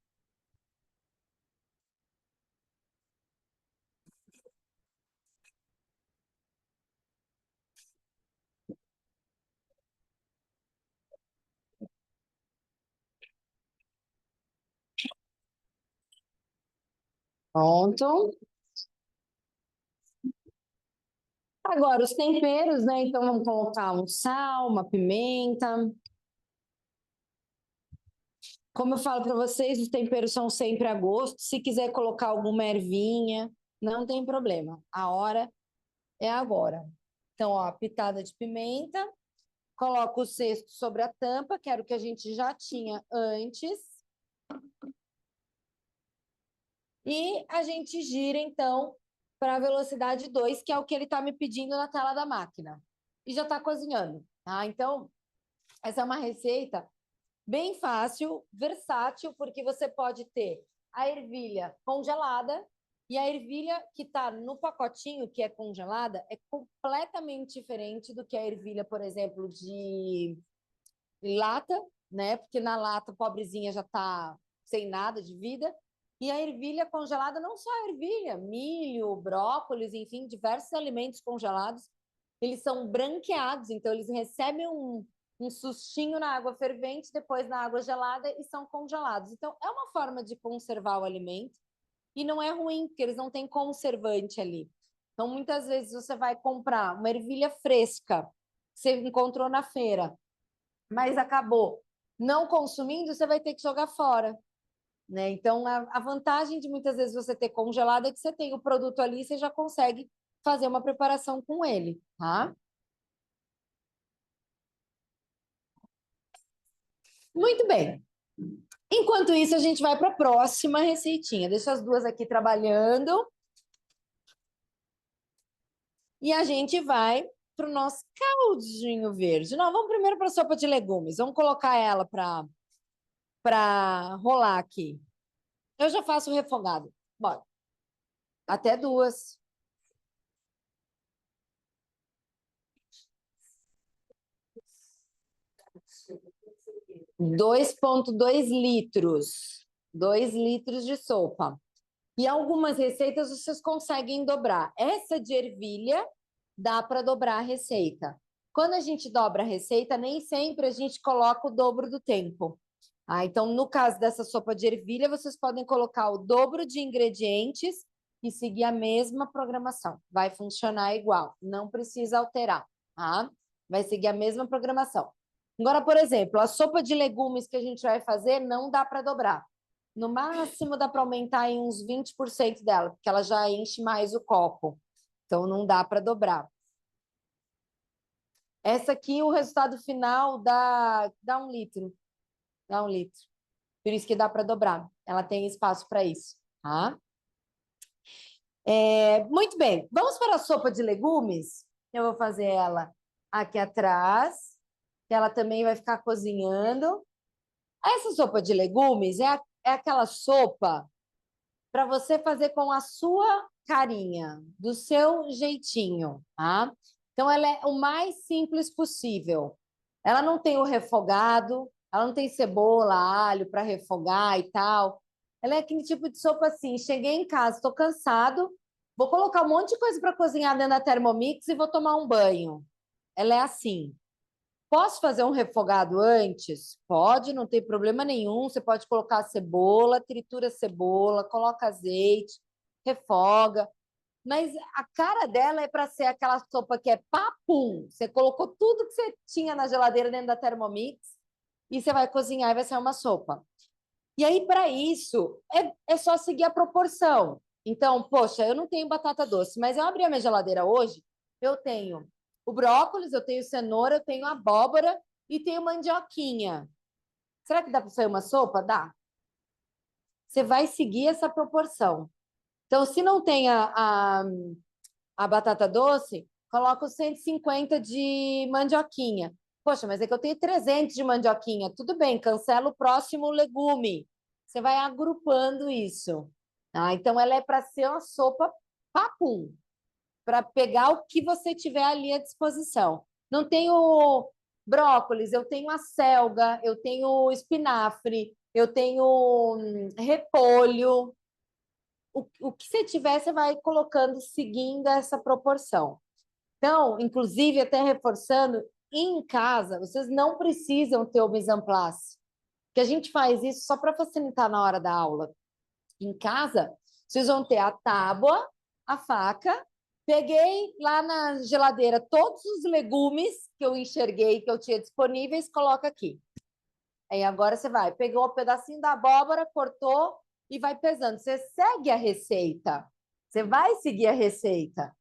Pronto. Agora, os temperos, né? Então, vamos colocar um sal, uma pimenta. Como eu falo para vocês, os temperos são sempre a gosto. Se quiser colocar alguma ervinha, não tem problema. A hora é agora. Então, ó, pitada de pimenta. Coloco o cesto sobre a tampa, que era o que a gente já tinha antes. E a gente gira, então, para a velocidade 2, que é o que ele está me pedindo na tela da máquina. E já está cozinhando, tá? Então, essa é uma receita bem fácil, versátil, porque você pode ter a ervilha congelada e a ervilha que está no pacotinho, que é congelada, é completamente diferente do que a ervilha, por exemplo, de lata, né? Porque na lata, pobrezinha já está sem nada de vida. E a ervilha congelada, não só a ervilha, milho, brócolis, enfim, diversos alimentos congelados, eles são branqueados, então eles recebem um sustinho na água fervente, depois na água gelada e são congelados. Então, é uma forma de conservar o alimento e não é ruim, porque eles não têm conservante ali. Então, muitas vezes você vai comprar uma ervilha fresca, que você encontrou na feira, mas acabou não consumindo, você vai ter que jogar fora, né? Então, a vantagem de muitas vezes você ter congelado é que você tem o produto ali e você já consegue fazer uma preparação com ele, tá? Muito bem. Enquanto isso, a gente vai para a próxima receitinha. Deixa as duas aqui trabalhando. E a gente vai para o nosso caldinho verde. Não, vamos primeiro para a sopa de legumes. Vamos colocar ela para rolar aqui. Eu já faço o refogado. Bora. Até duas. 2,2 litros. 2 litros de sopa. E algumas receitas vocês conseguem dobrar. Essa de ervilha dá para dobrar a receita. Quando a gente dobra a receita, nem sempre a gente coloca o dobro do tempo. Então, no caso dessa sopa de ervilha, vocês podem colocar o dobro de ingredientes e seguir a mesma programação. Vai funcionar igual, não precisa alterar, tá? Vai seguir a mesma programação. Agora, por exemplo, a sopa de legumes que a gente vai fazer não dá para dobrar. No máximo dá para aumentar em uns 20% dela, porque ela já enche mais o copo. Então, não dá para dobrar. Essa aqui, o resultado final dá 1 litro. Dá 1 litro. Por isso que dá para dobrar. Ela tem espaço para isso, tá? Muito bem. Vamos para a sopa de legumes. Eu vou fazer ela aqui atrás. Ela também vai ficar cozinhando. Essa sopa de legumes é aquela sopa para você fazer com a sua carinha, do seu jeitinho, tá? Então, ela é o mais simples possível. Ela não tem o refogado, ela não tem cebola, alho para refogar e tal. Ela é aquele tipo de sopa assim: cheguei em casa, estou cansado, vou colocar um monte de coisa para cozinhar dentro da Thermomix e vou tomar um banho. Ela é assim. Posso fazer um refogado antes? Pode, não tem problema nenhum. Você pode colocar cebola, tritura a cebola, coloca azeite, refoga. Mas a cara dela é para ser aquela sopa que é papum. Você colocou tudo que você tinha na geladeira dentro da Thermomix e você vai cozinhar e vai ser uma sopa. E aí, para isso, é só seguir a proporção. Então, poxa, eu não tenho batata doce, mas eu abri a minha geladeira hoje, eu tenho o brócolis, eu tenho cenoura, eu tenho abóbora e tenho mandioquinha. Será que dá para sair uma sopa? Dá. Você vai seguir essa proporção. Então, se não tem a batata doce, coloca os 150 de mandioquinha. Poxa, mas é que eu tenho 300 de mandioquinha. Tudo bem, cancela o próximo legume. Você vai agrupando isso. Então, ela é para ser uma sopa papum, para pegar o que você tiver ali à disposição. Não tenho brócolis, eu tenho a selga, eu tenho espinafre, eu tenho repolho. O que você tiver, você vai colocando seguindo essa proporção. Então, inclusive, até reforçando, em casa, vocês não precisam ter o mise en place, que a gente faz isso só para facilitar na hora da aula. Em casa, vocês vão ter a tábua, a faca. Peguei lá na geladeira todos os legumes que eu enxerguei, que eu tinha disponíveis, coloca aqui. Aí agora você vai, pegou um pedacinho da abóbora, cortou e vai pesando. Você segue a receita. Você vai seguir a receita.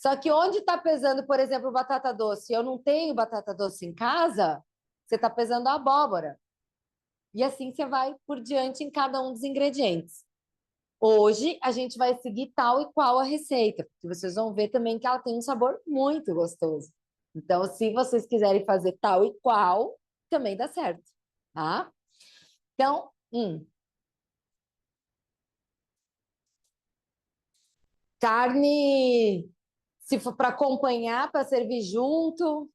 Só que onde está pesando, por exemplo, batata doce, eu não tenho batata doce em casa, você está pesando a abóbora. E assim você vai por diante em cada um dos ingredientes. Hoje a gente vai seguir tal e qual a receita, porque vocês vão ver também que ela tem um sabor muito gostoso. Então, se vocês quiserem fazer tal e qual, também dá certo, tá? Então, carne, se for para acompanhar, para servir junto.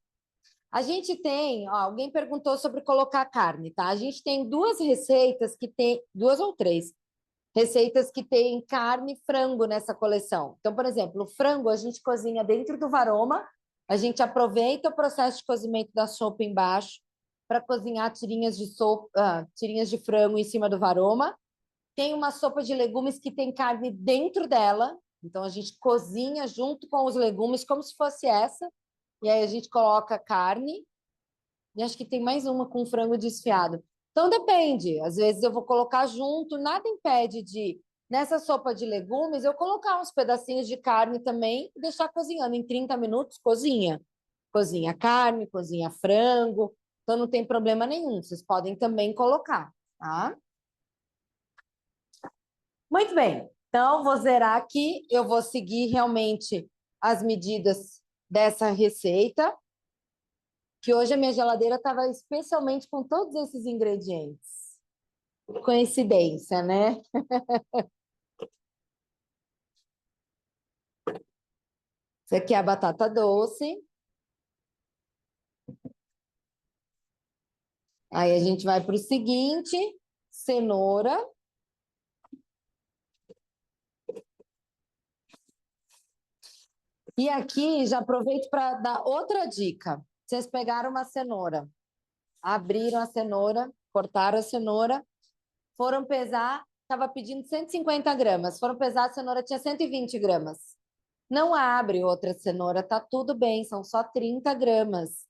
A gente tem, ó, alguém perguntou sobre colocar carne, tá? A gente tem duas receitas que tem, duas ou três receitas que tem carne e frango nessa coleção. Então, por exemplo, o frango a gente cozinha dentro do varoma A gente aproveita o processo de cozimento da sopa embaixo para cozinhar tirinhas de sopa, tirinhas de frango em cima do varoma. Tem uma sopa de legumes que tem carne dentro dela, então a gente cozinha junto com os legumes como se fosse essa, e aí a gente coloca carne, e acho que tem mais uma com frango desfiado. Então depende, às vezes eu vou colocar junto, nada impede de, nessa sopa de legumes, eu colocar uns pedacinhos de carne também e deixar cozinhando. Em 30 minutos, cozinha. Cozinha carne, cozinha frango, então não tem problema nenhum, vocês podem também colocar, tá? Muito bem, então vou zerar aqui, eu vou seguir realmente as medidas dessa receita, que hoje a minha geladeira estava especialmente com todos esses ingredientes. Coincidência, né? Isso aqui é a batata doce. Aí a gente vai para o seguinte, cenoura. E aqui já aproveito para dar outra dica. Vocês pegaram uma cenoura, abriram a cenoura, cortaram a cenoura, foram pesar, estava pedindo 150 gramas, foram pesar, a cenoura tinha 120 gramas. Não abre outra cenoura, tá tudo bem, são só 30 gramas.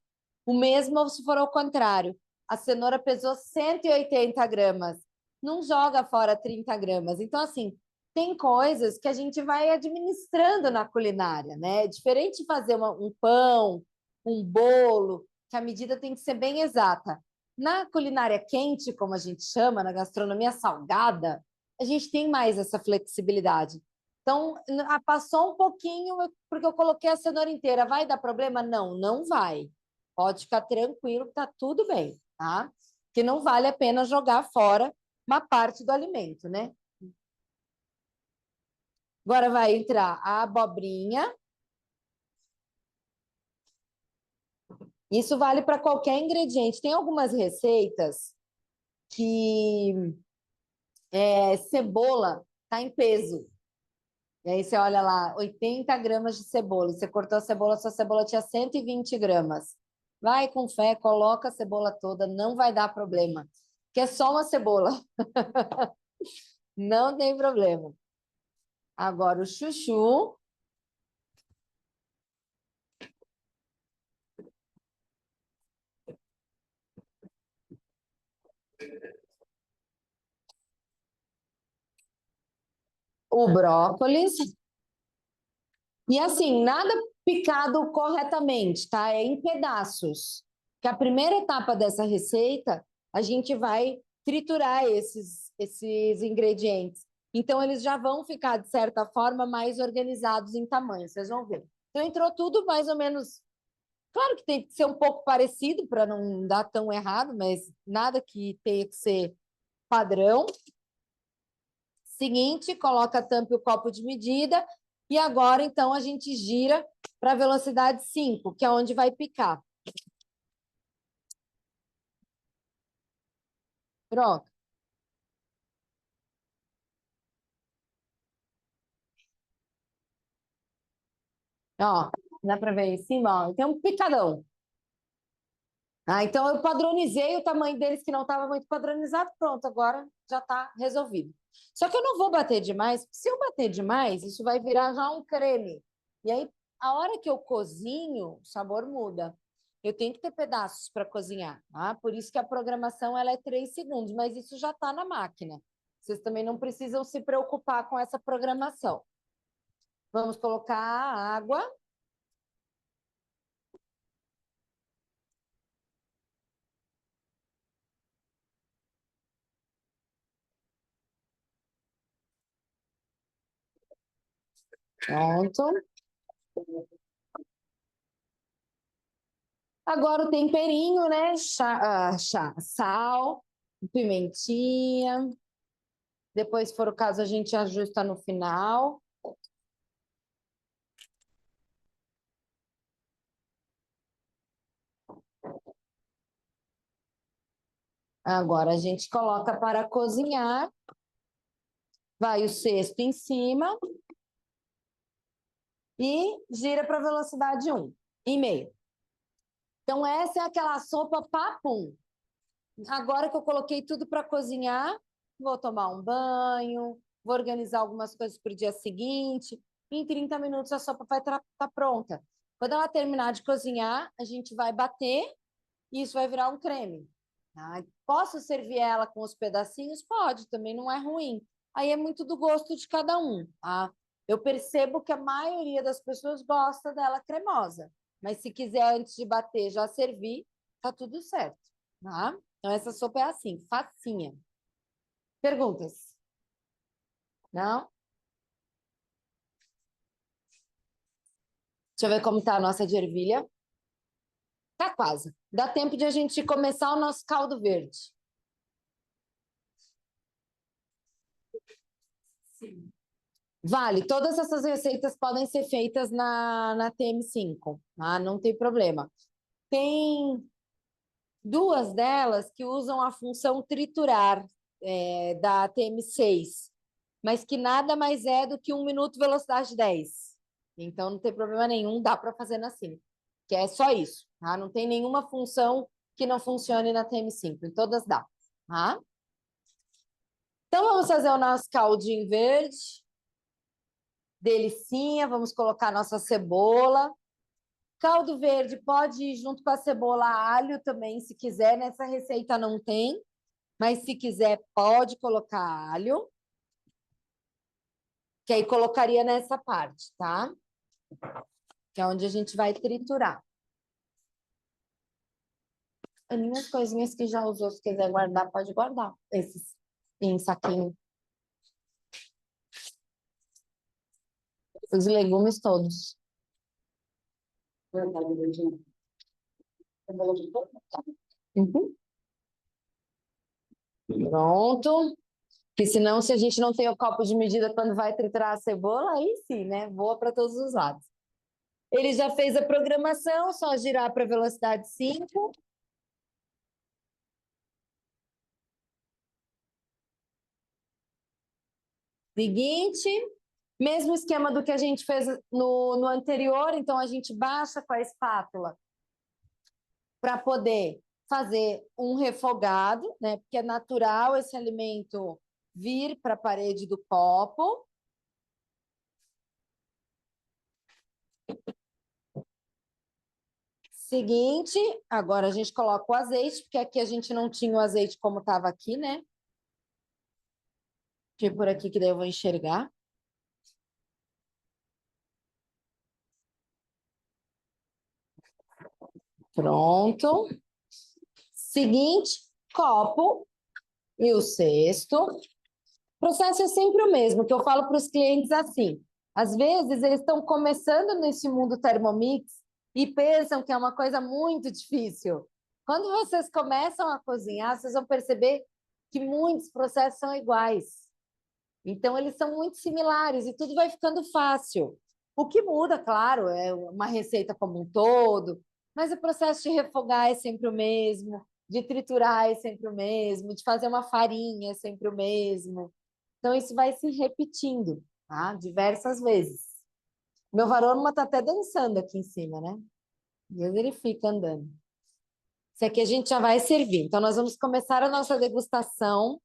O mesmo se for ao contrário. A cenoura pesou 180 gramas. Não joga fora 30 gramas. Então, assim, tem coisas que a gente vai administrando na culinária, né? É diferente de fazer um pão, um bolo, que a medida tem que ser bem exata. Na culinária quente, como a gente chama, na gastronomia salgada, a gente tem mais essa flexibilidade. Então, passou um pouquinho, porque eu coloquei a cenoura inteira. Vai dar problema? Não, não vai. Pode ficar tranquilo, tá tudo bem, tá? Que não vale a pena jogar fora uma parte do alimento, né? Agora vai entrar a abobrinha. Isso vale para qualquer ingrediente. Tem algumas receitas que cebola está em peso. E aí você olha lá, 80 gramas de cebola. Você cortou a cebola, sua cebola tinha 120 gramas. Vai com fé, coloca a cebola toda, não vai dar problema. Que é só uma cebola. Não tem problema. Agora o chuchu. O brócolis. E assim, nada picado corretamente, tá? É em pedaços. Que a primeira etapa dessa receita, a gente vai triturar esses ingredientes. Então, eles já vão ficar, de certa forma, mais organizados em tamanho, vocês vão ver. Então, entrou tudo mais ou menos. Claro que tem que ser um pouco parecido para não dar tão errado, mas nada que tenha que ser padrão. Seguinte, coloca a tampa e o copo de medida. E agora, então, a gente gira para a velocidade 5, que é onde vai picar. Pronto. Ó, dá para ver em cima, ó. Tem um picadão. Então, eu padronizei o tamanho deles, que não estava muito padronizado. Pronto, agora já está resolvido. Só que eu não vou bater demais, porque se eu bater demais, isso vai virar já um creme. E aí, a hora que eu cozinho, o sabor muda. Eu tenho que ter pedaços para cozinhar, tá? Por isso que a programação ela é 3 segundos, mas isso já está na máquina. Vocês também não precisam se preocupar com essa programação. Vamos colocar a água. Pronto. Agora o temperinho, né? Sal, pimentinha. Depois, se for o caso, a gente ajusta no final. Agora a gente coloca para cozinhar. Vai o cesto em cima. E gira para velocidade 1. 1,5. Então, essa é aquela sopa papum. Agora que eu coloquei tudo para cozinhar, vou tomar um banho, vou organizar algumas coisas para o dia seguinte. Em 30 minutos a sopa vai estar pronta. Quando ela terminar de cozinhar, a gente vai bater e isso vai virar um creme. Tá? Posso servir ela com os pedacinhos? Pode, também não é ruim. Aí é muito do gosto de cada um. Tá? Eu percebo que a maioria das pessoas gosta dela cremosa. Mas se quiser, antes de bater, já servir, tá tudo certo. Tá? Então, essa sopa é assim, facinha. Perguntas? Não? Deixa eu ver como tá a nossa de ervilha. Tá quase. Dá tempo de a gente começar o nosso caldo verde. Sim. Vale, todas essas receitas podem ser feitas na TM5, tá? Não tem problema. Tem duas delas que usam a função triturar da TM6, mas que nada mais é do que 1 minuto velocidade 10. Então não tem problema nenhum, dá para fazer na Cine, que é só isso, tá? Não tem nenhuma função que não funcione na TM5, em todas dá, tá? Então vamos fazer o nosso caldinho verde. Delicinha, vamos colocar nossa cebola. Caldo verde pode ir junto com a cebola alho também, se quiser. Nessa receita não tem, mas se quiser pode colocar alho. Que aí colocaria nessa parte, tá? Que é onde a gente vai triturar. As coisinhas que já usou, se quiser guardar, pode guardar. Esses em saquinho. Os legumes todos. Uhum. Pronto. Porque senão, se a gente não tem o copo de medida quando vai triturar a cebola, aí sim, né? Voa para todos os lados. Ele já fez a programação, só girar para velocidade 5. Seguinte, mesmo esquema do que a gente fez no anterior, então a gente baixa com a espátula para poder fazer um refogado, né? Porque é natural esse alimento vir para a parede do copo. Seguinte, agora a gente coloca o azeite, porque aqui a gente não tinha o azeite como estava aqui, né? Que por aqui que daí eu vou enxergar. Pronto. Seguinte, copo e o cesto. O processo é sempre o mesmo, que eu falo para os clientes assim. Às vezes eles estão começando nesse mundo Thermomix e pensam que é uma coisa muito difícil. Quando vocês começam a cozinhar, vocês vão perceber que muitos processos são iguais. Então, eles são muito similares e tudo vai ficando fácil. O que muda, claro, é uma receita como um todo, mas o processo de refogar é sempre o mesmo, de triturar é sempre o mesmo, de fazer uma farinha é sempre o mesmo. Então, isso vai se repetindo, tá? Diversas vezes. Meu varônimo está até dançando aqui em cima, né? E ele fica andando. Isso aqui a gente já vai servir. Então, nós vamos começar a nossa degustação.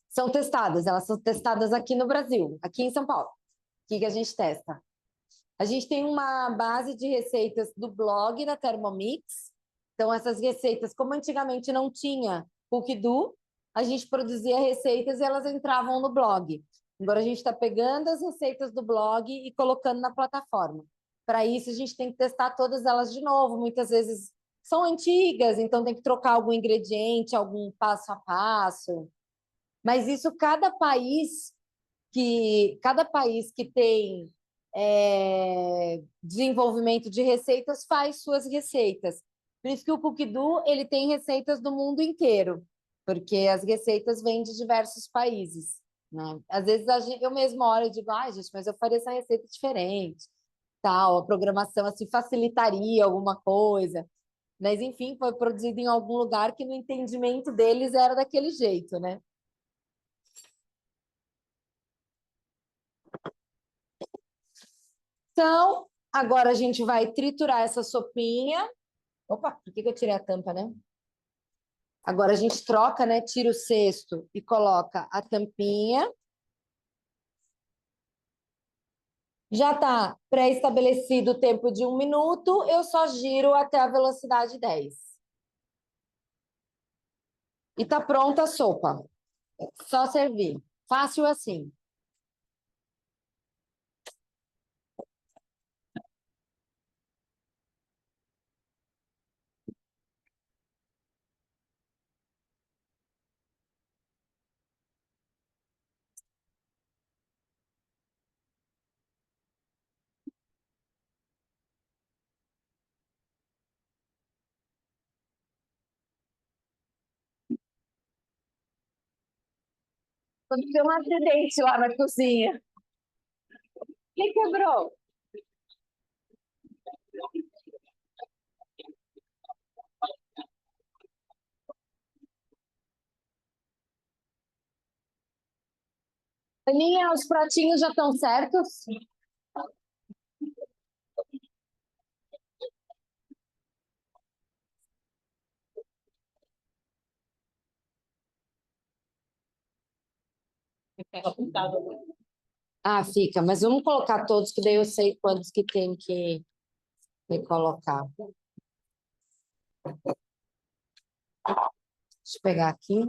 São testadas, elas são testadas aqui no Brasil, aqui em São Paulo. O que a gente testa? A gente tem uma base de receitas do blog da Thermomix. Então, essas receitas, como antigamente não tinha Cookdo, a gente produzia receitas e elas entravam no blog. Agora a gente está pegando as receitas do blog e colocando na plataforma. Para isso, a gente tem que testar todas elas de novo. Muitas vezes são antigas, então tem que trocar algum ingrediente, algum passo a passo. Mas isso cada país que tem desenvolvimento de receitas faz suas receitas. Por isso que o Cookdo ele tem receitas do mundo inteiro, porque as receitas vêm de diversos países, né? Às vezes eu mesma olho e digo, gente, mas eu faria essa receita diferente, tal, a programação assim facilitaria alguma coisa. Mas enfim, foi produzido em algum lugar que no entendimento deles era daquele jeito, né? Então, agora a gente vai triturar essa sopinha. Opa, por que eu tirei a tampa, né? Agora a gente troca, né? Tira o cesto e coloca a tampinha. Já está pré-estabelecido o tempo de 1 minuto, eu só giro até a velocidade 10. E tá pronta a sopa. Só servir. Fácil assim. Aconteceu um acidente lá na cozinha. O que quebrou? Aninha, os pratinhos já estão certos? Ah, fica, mas vamos colocar todos, que daí eu sei quantos que tem que colocar. Deixa eu pegar aqui.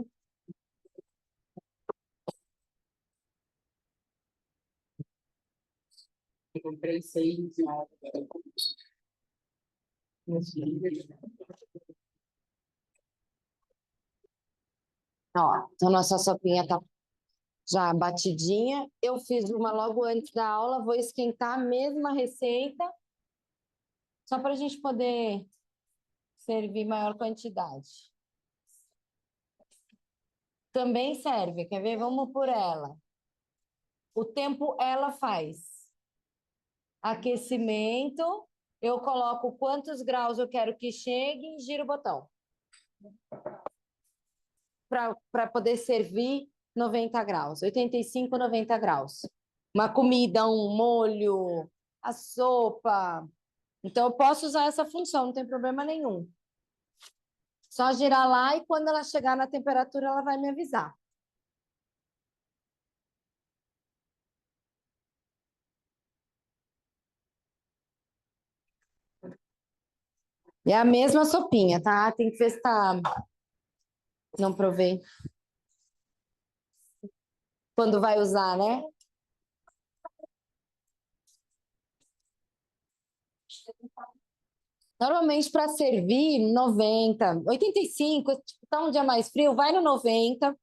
Eu comprei 6. Ó, então nossa sopinha tá já batidinha. Eu fiz uma logo antes da aula, vou esquentar a mesma receita, só para a gente poder servir maior quantidade. Também serve, quer ver? Vamos por ela. O tempo ela faz. Aquecimento, eu coloco quantos graus eu quero que chegue e giro o botão. Para poder servir 90 graus, 85, 90 graus. Uma comida, um molho, a sopa. Então, eu posso usar essa função, não tem problema nenhum. Só girar lá e quando ela chegar na temperatura, ela vai me avisar. E é a mesma sopinha, tá? Tem que ver se tá... Não provei. Quando vai usar, né? Normalmente, para servir, 90, 85, tipo, tá um dia mais frio, vai no 90.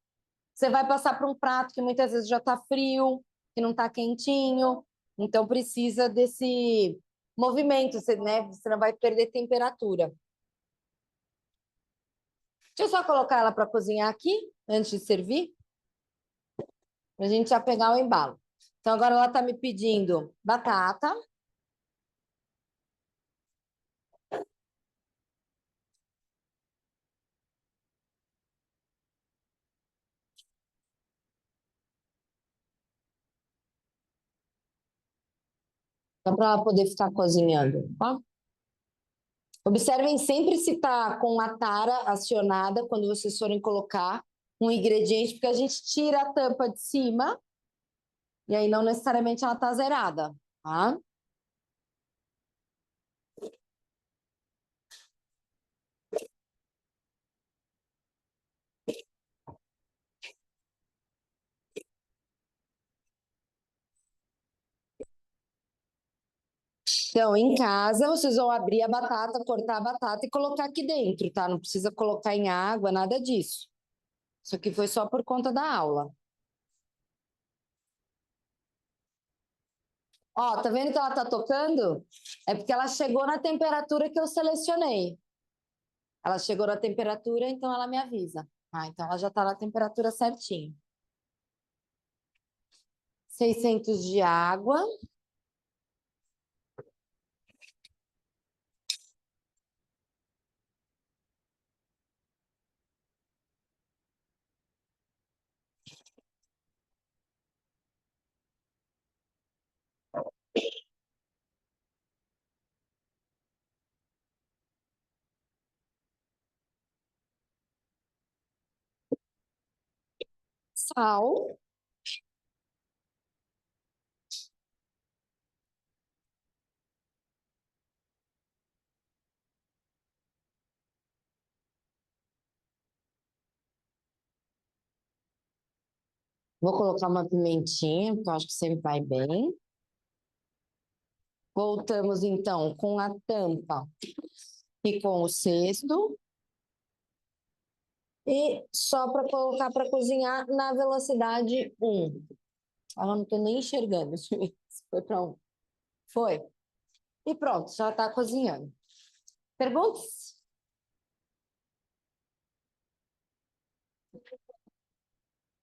Você vai passar para um prato que muitas vezes já está frio, que não está quentinho, então precisa desse movimento, você, né? Você não vai perder temperatura. Deixa eu só colocar ela para cozinhar aqui, antes de servir, para a gente já pegar o embalo. Então, agora ela está me pedindo batata. Só para ela poder ficar cozinhando, tá? Observem sempre se está com a tara acionada quando vocês forem colocar um ingrediente, porque a gente tira a tampa de cima e aí não necessariamente ela está zerada, tá? Então, em casa, vocês vão abrir a batata, cortar a batata e colocar aqui dentro, tá? Não precisa colocar em água, nada disso. Isso aqui foi só por conta da aula. Ó, tá vendo que ela tá tocando? É porque ela chegou na temperatura que eu selecionei. Ela chegou na temperatura, então ela me avisa. Ah, então ela já tá na temperatura certinho. 600 de água. sal. Vou colocar uma pimentinha, porque eu acho que sempre vai bem. Voltamos então com a tampa e com o cesto. E só para colocar para cozinhar na velocidade 1. Eu não estou nem enxergando. Foi para 1. Foi. E pronto, já está cozinhando. Perguntas?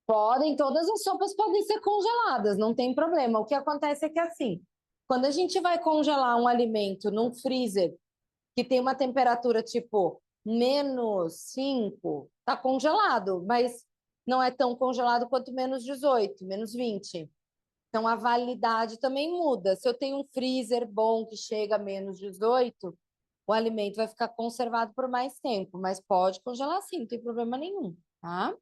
Podem, todas as sopas podem ser congeladas, não tem problema. O que acontece é que assim, quando a gente vai congelar um alimento num freezer que tem uma temperatura tipo -5, tá congelado, mas não é tão congelado quanto -18, -20. Então a validade também muda. Se eu tenho um freezer bom que chega a -18, o alimento vai ficar conservado por mais tempo, mas pode congelar sim, não tem problema nenhum, tá?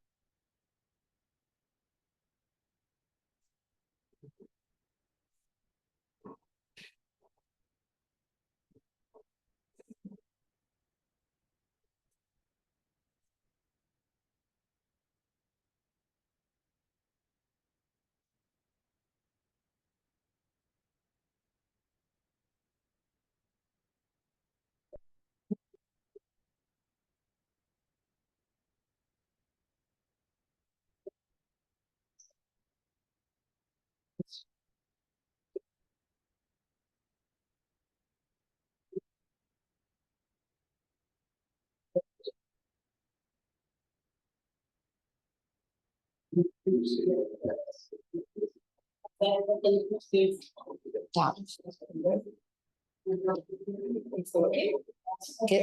Tá.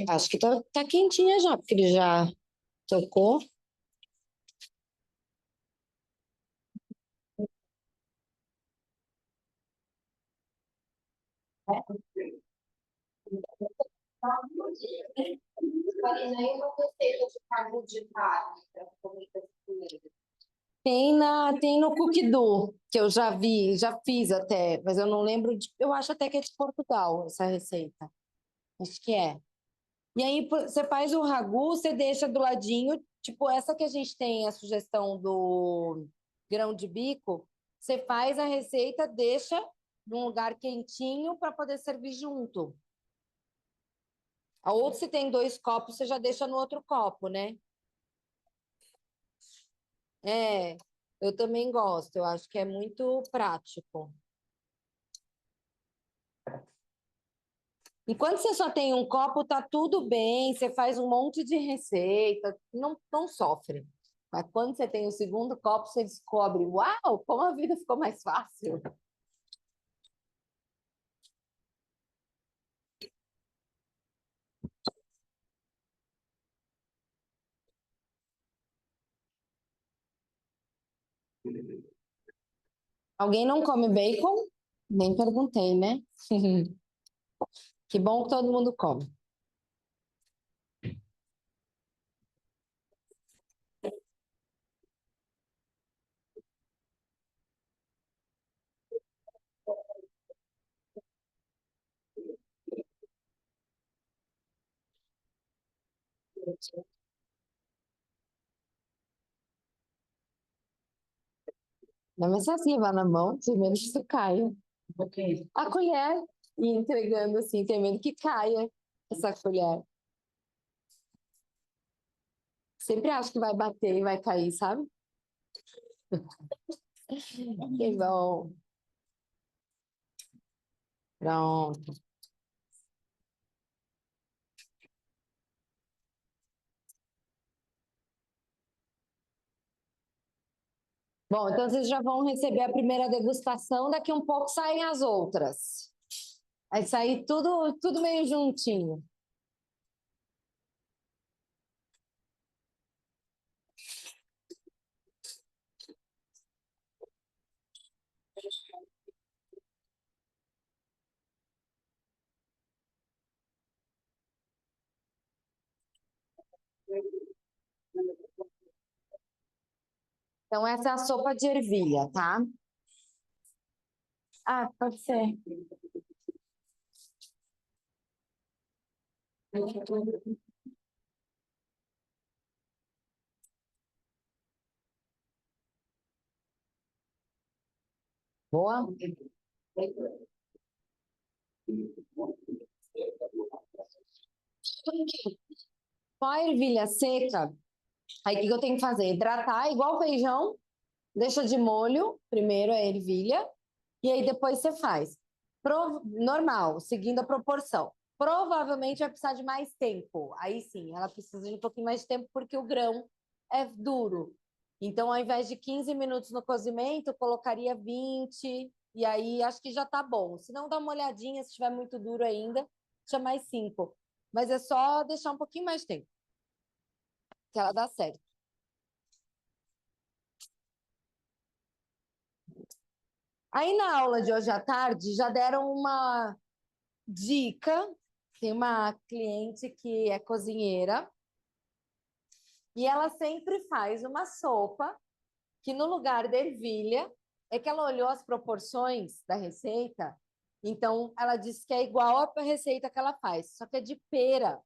Acho que tá quentinha já, porque ele já tocou. Marina, eu não receita de carne de carne para comer com comida. Tem no Cookie Do, que eu já vi, já fiz até, mas eu não lembro de, eu acho até que é de Portugal essa receita. Acho que é. E aí você faz o ragu, você deixa do ladinho, tipo essa que a gente tem a sugestão do grão de bico, você faz a receita, deixa num lugar quentinho para poder servir junto. Ou se tem 2 copos, você já deixa no outro copo, né? É, eu também gosto, eu acho que é muito prático. Enquanto você só tem um copo, tá tudo bem, você faz um monte de receita, não sofre. Mas quando você tem o segundo copo, você descobre, uau, como a vida ficou mais fácil. Alguém não come bacon? Nem perguntei, né? Que bom que todo mundo come. Não é mais fácil levar na mão, tem medo que isso caia. Ok. A colher, e entregando assim, tem medo que caia essa colher. Sempre acho que vai bater e vai cair, sabe? Que bom. Pronto. Bom, então vocês já vão receber a primeira degustação, daqui um pouco saem as outras. Vai sair tudo meio juntinho. Então, essa é a sopa de ervilha, tá? Ah, pode ser. Boa? Com a ervilha seca, aí o que que eu tenho que fazer? Hidratar igual feijão, deixa de molho, primeiro a ervilha, e aí depois você faz. Normal, seguindo a proporção. Provavelmente vai precisar de mais tempo. Aí sim, ela precisa de um pouquinho mais de tempo porque o grão é duro. Então, ao invés de 15 minutos no cozimento, eu colocaria 20, e aí acho que já tá bom. Se não, dá uma olhadinha, se estiver muito duro ainda, deixa mais 5. Mas é só deixar um pouquinho mais de tempo, que ela dá certo. Aí na aula de hoje à tarde já deram uma dica. Tem uma cliente que é cozinheira e ela sempre faz uma sopa que no lugar de ervilha é que ela olhou as proporções da receita, então ela disse que é igual à receita que ela faz, só que é de pera.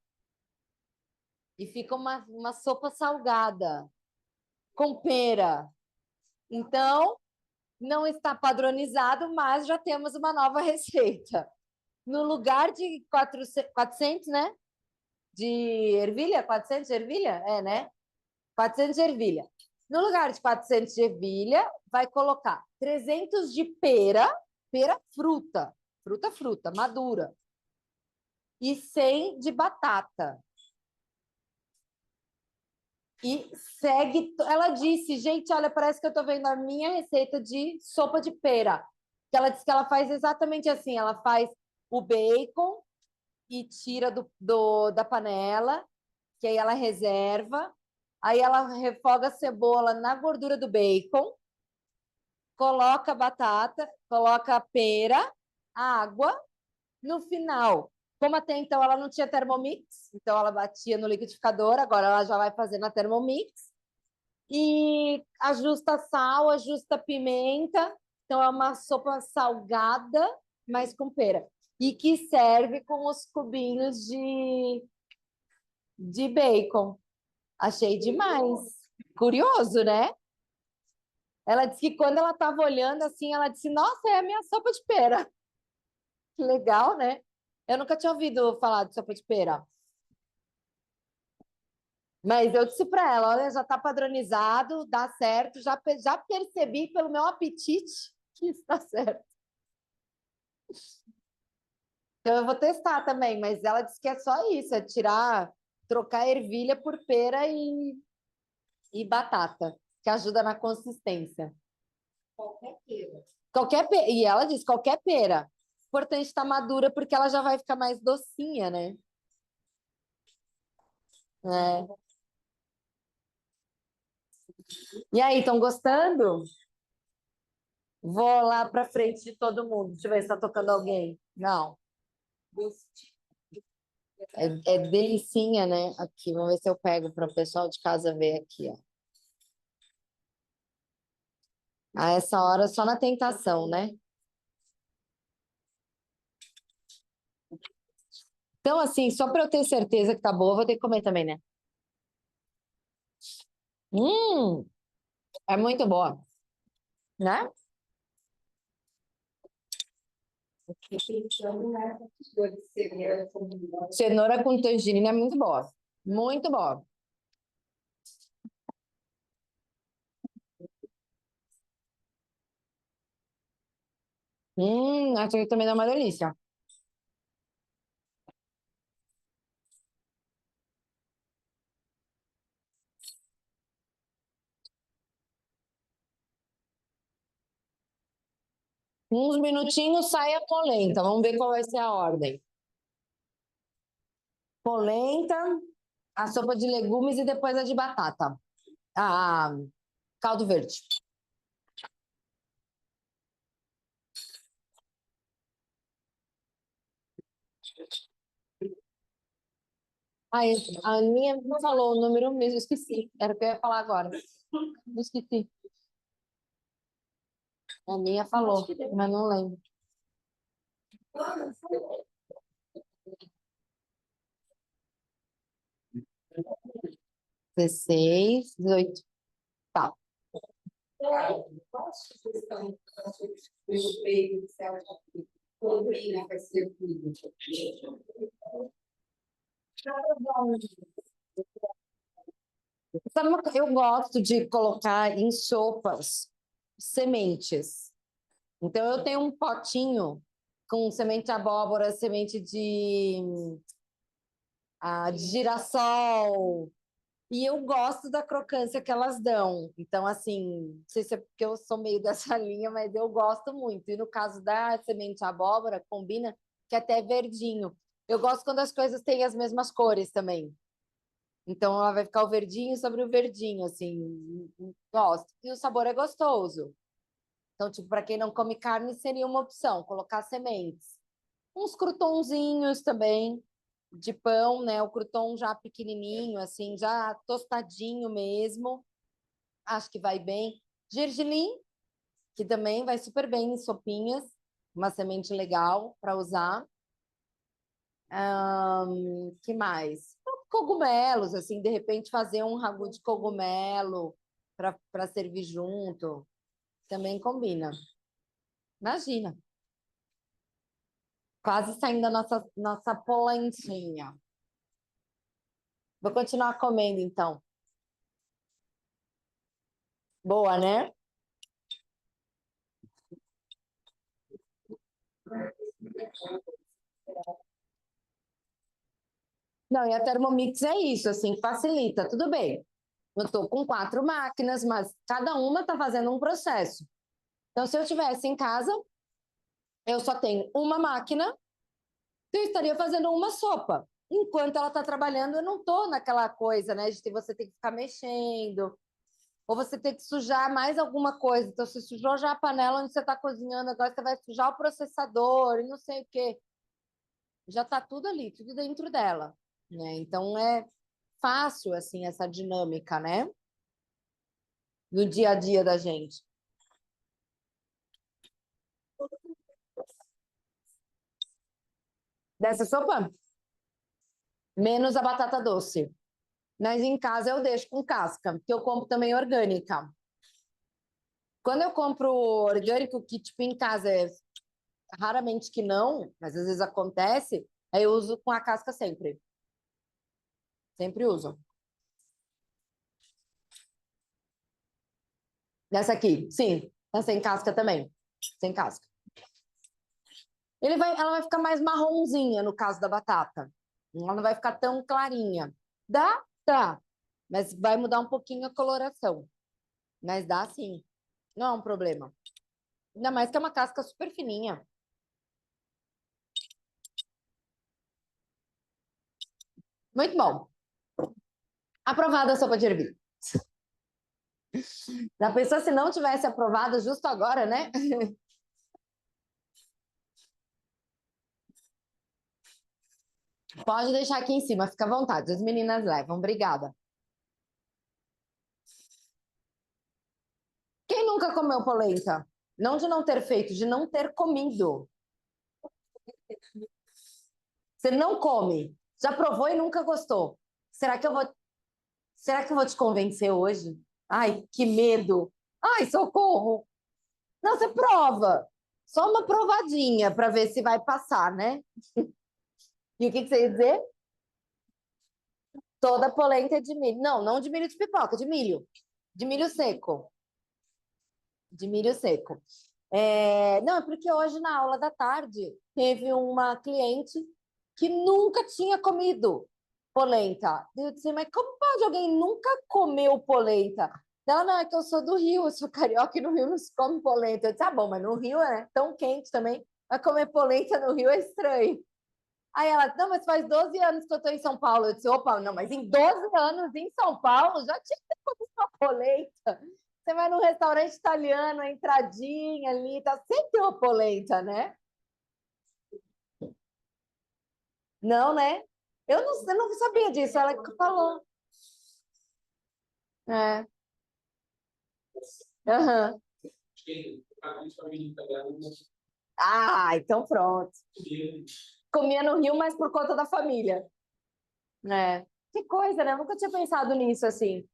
E fica uma sopa salgada com pera. Então, não está padronizado, mas já temos uma nova receita. No lugar de 400, né? De ervilha? 400 de ervilha? É, né? 400 de ervilha. No lugar de 400 de ervilha, vai colocar 300 de pera, pera fruta, fruta, madura, e 100 de batata. E segue. Ela disse, gente, olha, parece que eu tô vendo a minha receita de sopa de pera. Que ela disse que ela faz exatamente assim: ela faz o bacon e tira da panela, que aí ela reserva. Aí ela refoga a cebola na gordura do bacon, coloca a batata, coloca a pera, água. No final, como até então ela não tinha Thermomix, então ela batia no liquidificador, agora ela já vai fazer na Thermomix. E ajusta sal, ajusta pimenta. Então é uma sopa salgada, mas com pera. E que serve com os cubinhos de bacon. Achei demais. Curioso, né? Ela disse que quando ela estava olhando assim, ela disse: Nossa, é a minha sopa de pera. Que legal, né? Eu nunca tinha ouvido falar de sopa de pera. Mas eu disse para ela: Olha, já está padronizado, dá certo. Já percebi pelo meu apetite que está certo. Então eu vou testar também, mas ela disse que é só isso: é trocar ervilha por pera e batata, que ajuda na consistência. Qualquer pera. Qualquer pera. E ela diz qualquer pera. Importante estar madura porque ela já vai ficar mais docinha, né? É. E aí, estão gostando? Vou lá para frente de todo mundo. Deixa eu ver se está tocando alguém. Não. É delicinha, né? Aqui, vamos ver se eu pego para o pessoal de casa ver aqui, ó. A essa hora só na tentação, né? Então, assim, só para eu ter certeza que tá boa, eu vou ter que comer também, né? Hum, é muito boa, né? Cenoura com tangerina é muito boa. Muito boa. Essa aqui também dá uma delícia. Uns minutinhos sai a polenta. Vamos ver qual vai ser a ordem. Polenta, a sopa de legumes e depois a de batata. Ah, caldo verde. A minha não falou o número mesmo, esqueci. Era o que eu ia falar agora. Esqueci. A minha falou, mas não lembro. 16, 18. Tá. Qual a sugestão do peito que você acha que combina com esse vídeo? Sabe eu gosto de colocar em sopas sementes. Então, eu tenho um potinho com semente de abóbora, semente de girassol. E eu gosto da crocância que elas dão. Então, assim, não sei se é porque eu sou meio dessa linha, mas eu gosto muito. E no caso da semente de abóbora, combina que até é verdinho. Eu gosto quando as coisas têm as mesmas cores também. Então, ela vai ficar o verdinho sobre o verdinho, assim. Gosto. E o sabor é gostoso. Então, tipo, para quem não come carne, seria uma opção, colocar sementes. Uns croutonzinhos também de pão, né? O crouton já pequenininho, assim, já tostadinho mesmo. Acho que vai bem. Gergelim, que também vai super bem em sopinhas. Uma semente legal para usar. Que mais? Cogumelos, assim, de repente fazer um ragu de cogumelo para servir junto. Também combina. Imagina. Quase saindo da nossa polentinha. Vou continuar comendo, então. Boa, né? Não, e a Thermomix é isso, assim, facilita. Tudo bem. Eu estou com 4 máquinas, mas cada uma está fazendo um processo. Então, se eu tivesse em casa, eu só tenho uma máquina, eu estaria fazendo uma sopa. Enquanto ela está trabalhando, eu não estou naquela coisa, né, de você ter que ficar mexendo, ou você ter que sujar mais alguma coisa. Então, você sujou já a panela onde você está cozinhando, agora você vai sujar o processador e não sei o quê. Já está tudo ali, tudo dentro dela, né? Então, é fácil, assim, essa dinâmica, né? No dia a dia da gente. Dessa sopa? Menos a batata doce. Mas em casa eu deixo com casca, porque eu compro também orgânica. Quando eu compro orgânico, que tipo em casa é raramente que não, mas às vezes acontece, aí eu uso com a casca sempre. Sempre uso. Dessa aqui, sim. Tá sem casca também. Sem casca. Ela vai ficar mais marronzinha no caso da batata. Ela não vai ficar tão clarinha. Dá? Dá. Mas vai mudar um pouquinho a coloração. Mas dá sim. Não é um problema. Ainda mais que é uma casca super fininha. Muito bom. Aprovada a sopa de ervilha. Já pensou se não tivesse aprovado justo agora, né? Pode deixar aqui em cima, fica à vontade. As meninas levam. Obrigada. Quem nunca comeu polenta? Não de não ter feito, de não ter comido. Você não come. Já provou e nunca gostou. Será que eu vou, será que eu vou te convencer hoje? Ai, que medo. Ai, socorro. Não, você prova. Só uma provadinha para ver se vai passar, né? E o que você ia dizer? Toda polenta é de milho. Não, não de milho de pipoca, de milho. De milho seco. De milho seco. Não, é porque hoje na aula da tarde teve uma cliente que nunca tinha comido polenta. Eu disse, mas como pode alguém nunca comeu polenta? Ela, não, é que eu sou do Rio, eu sou carioca e no Rio não se come polenta. Eu disse, ah, bom, mas no Rio é tão quente também, vai comer polenta no Rio é estranho. Aí ela, não, mas faz 12 anos que eu estou em São Paulo. Eu disse, opa, não, mas em 12 anos em São Paulo já tinha que ter comido uma polenta. Você vai num restaurante italiano, a entradinha ali, tá sempre uma polenta, né? Não, né? Eu não sabia disso, ela que falou. É. Aham. Ah, então pronto. Comia no Rio, mas por conta da família. É. Que coisa, né? Eu nunca tinha pensado nisso assim.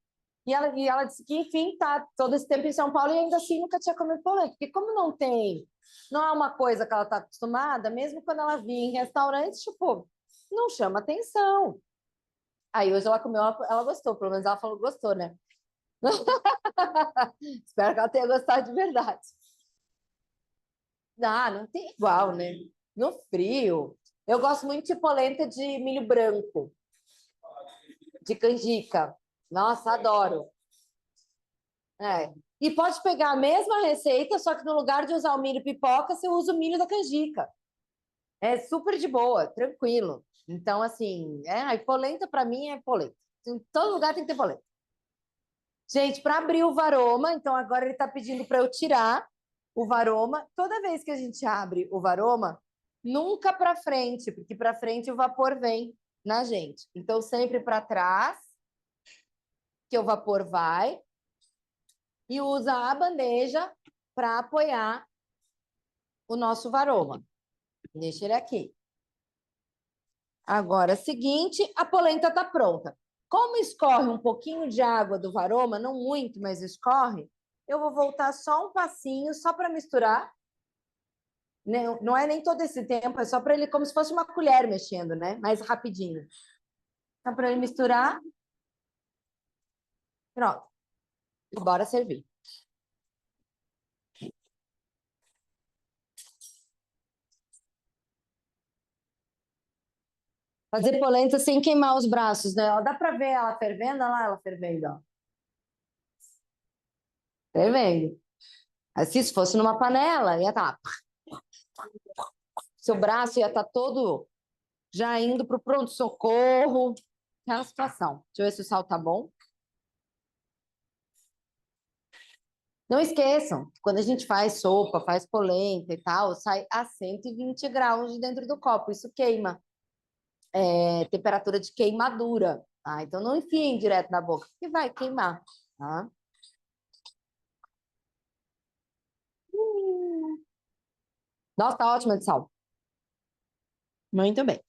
E ela disse que, enfim, tá todo esse tempo em São Paulo e ainda assim nunca tinha comido polenta. Porque como não é uma coisa que ela está acostumada, mesmo quando ela vinha em restaurantes, tipo, não chama atenção. Aí hoje ela comeu, ela gostou, pelo menos ela falou que gostou, né? Espero que ela tenha gostado de verdade. Ah, não tem igual, né? No frio. Eu gosto muito de polenta de milho branco, de canjica. Nossa, adoro. É. E pode pegar a mesma receita, só que no lugar de usar o milho pipoca, você usa o milho da canjica. É super de boa, tranquilo. Então, assim, a polenta para mim é polenta. Em todo lugar tem que ter polenta. Gente, para abrir o varoma, então agora ele está pedindo para eu tirar o varoma. Toda vez que a gente abre o varoma, nunca para frente, porque para frente o vapor vem na gente. Então, sempre para trás, que o vapor vai, e usa a bandeja para apoiar o nosso varoma. Deixa ele aqui. Agora, seguinte, a polenta está pronta. Como escorre um pouquinho de água do varoma, não muito, mas escorre, eu vou voltar só um passinho, só para misturar. Não é nem todo esse tempo, é só para ele, como se fosse uma colher mexendo, né? Mais rapidinho. Só para ele misturar. Pronto. E bora servir. Fazer polenta sem queimar os braços, né? Ó, dá para ver ela fervendo, olha lá ela fervendo, ó. Fervendo. Assim, se fosse numa panela, ia estar. Seu braço ia estar todo já indo para o pronto-socorro. Aquela situação. Deixa eu ver se o sal tá bom. Não esqueçam, quando a gente faz sopa, faz polenta e tal, sai a 120 graus de dentro do copo. Isso queima. Temperatura de queimadura. Tá? Então não enfiem direto na boca, porque vai queimar. Tá? Nossa, tá ótima de sal. Muito bem.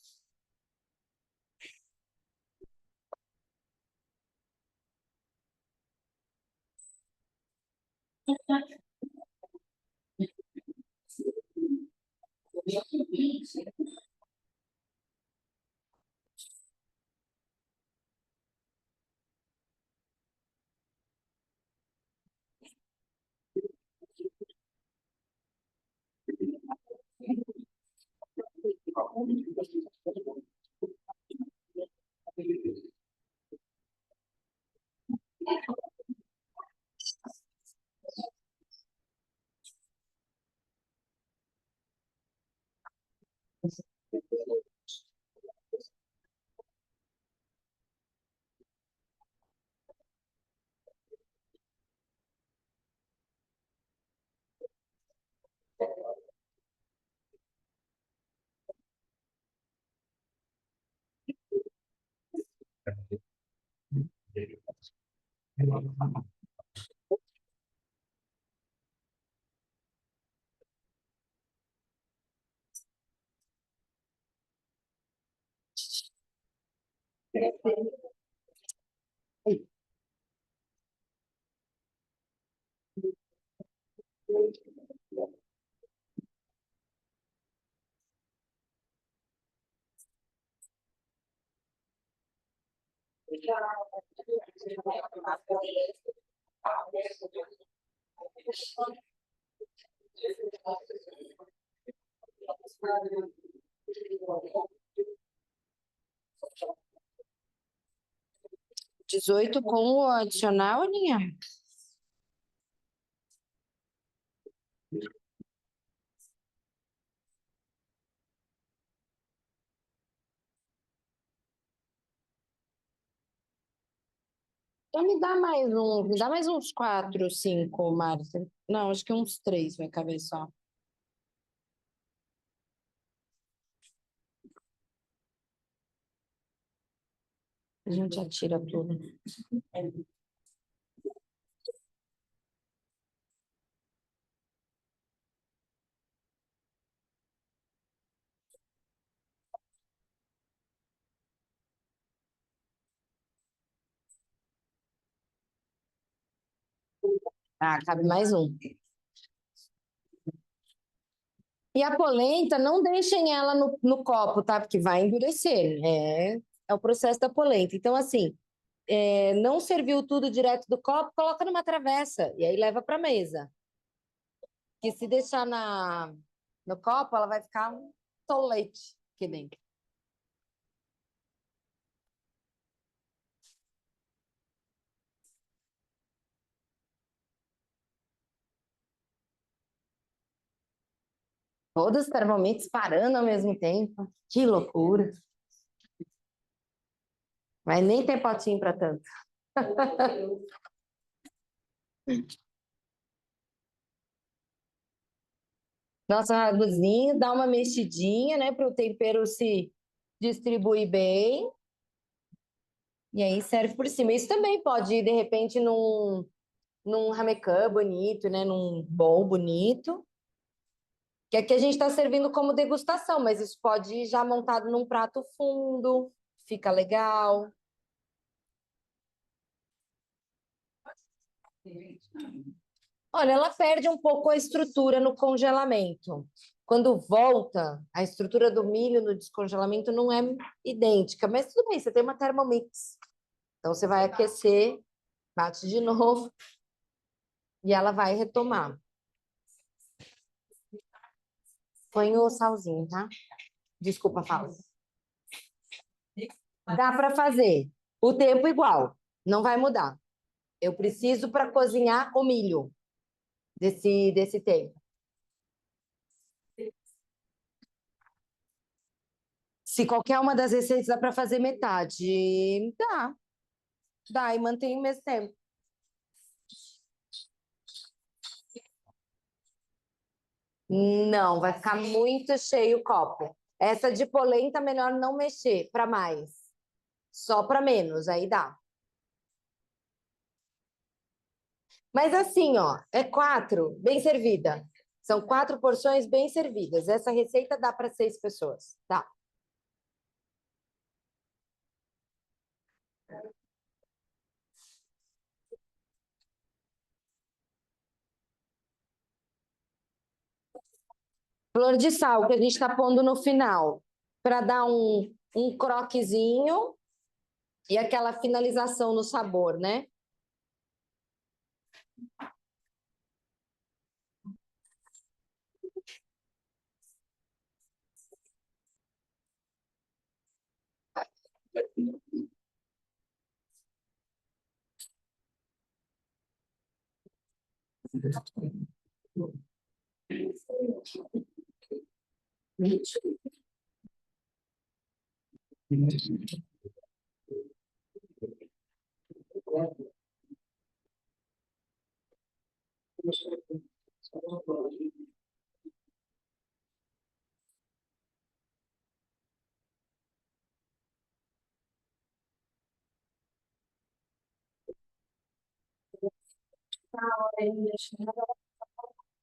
Dezoito com o adicional, Aninha? Então me dá mais uns quatro, cinco, Márcia. Não, acho que uns três vai caber só. A gente atira tudo. Ah, cabe mais um. E a polenta, não deixem ela no copo, tá? Porque vai endurecer. É o processo da polenta. Então, assim, não serviu tudo direto do copo, coloca numa travessa e aí leva para mesa. Que se deixar no copo, ela vai ficar um tolete aqui dentro. Todos os termômetros parando ao mesmo tempo. Que loucura. Mas nem tem potinho para tanto. Nosso raguzinho, dá uma mexidinha, né? Para o tempero se distribuir bem. E aí serve por cima. Isso também pode ir, de repente, num ramequã bonito, né? Num bowl bonito. Que aqui a gente está servindo como degustação, mas isso pode ir já montado num prato fundo. Fica legal. Olha, ela perde um pouco a estrutura no congelamento. Quando volta, a estrutura do milho no descongelamento não é idêntica, mas tudo bem, você tem uma Thermomix. Então você vai aquecer, bate de novo e ela vai retomar. Põe o salzinho, tá? Desculpa, fala. Dá para fazer. O tempo igual, não vai mudar. Eu preciso para cozinhar o milho desse tempo. Se qualquer uma das receitas dá para fazer metade, dá e mantém o mesmo tempo. Não, vai ficar muito cheio o copo. Essa de polenta, melhor não mexer para mais. Só para menos, aí dá. Mas assim, ó, é 4, bem servida. São 4 porções bem servidas. Essa receita dá para 6 pessoas, tá? Flor de sal que a gente está pondo no final, para dar um croquezinho e aquela finalização no sabor, né?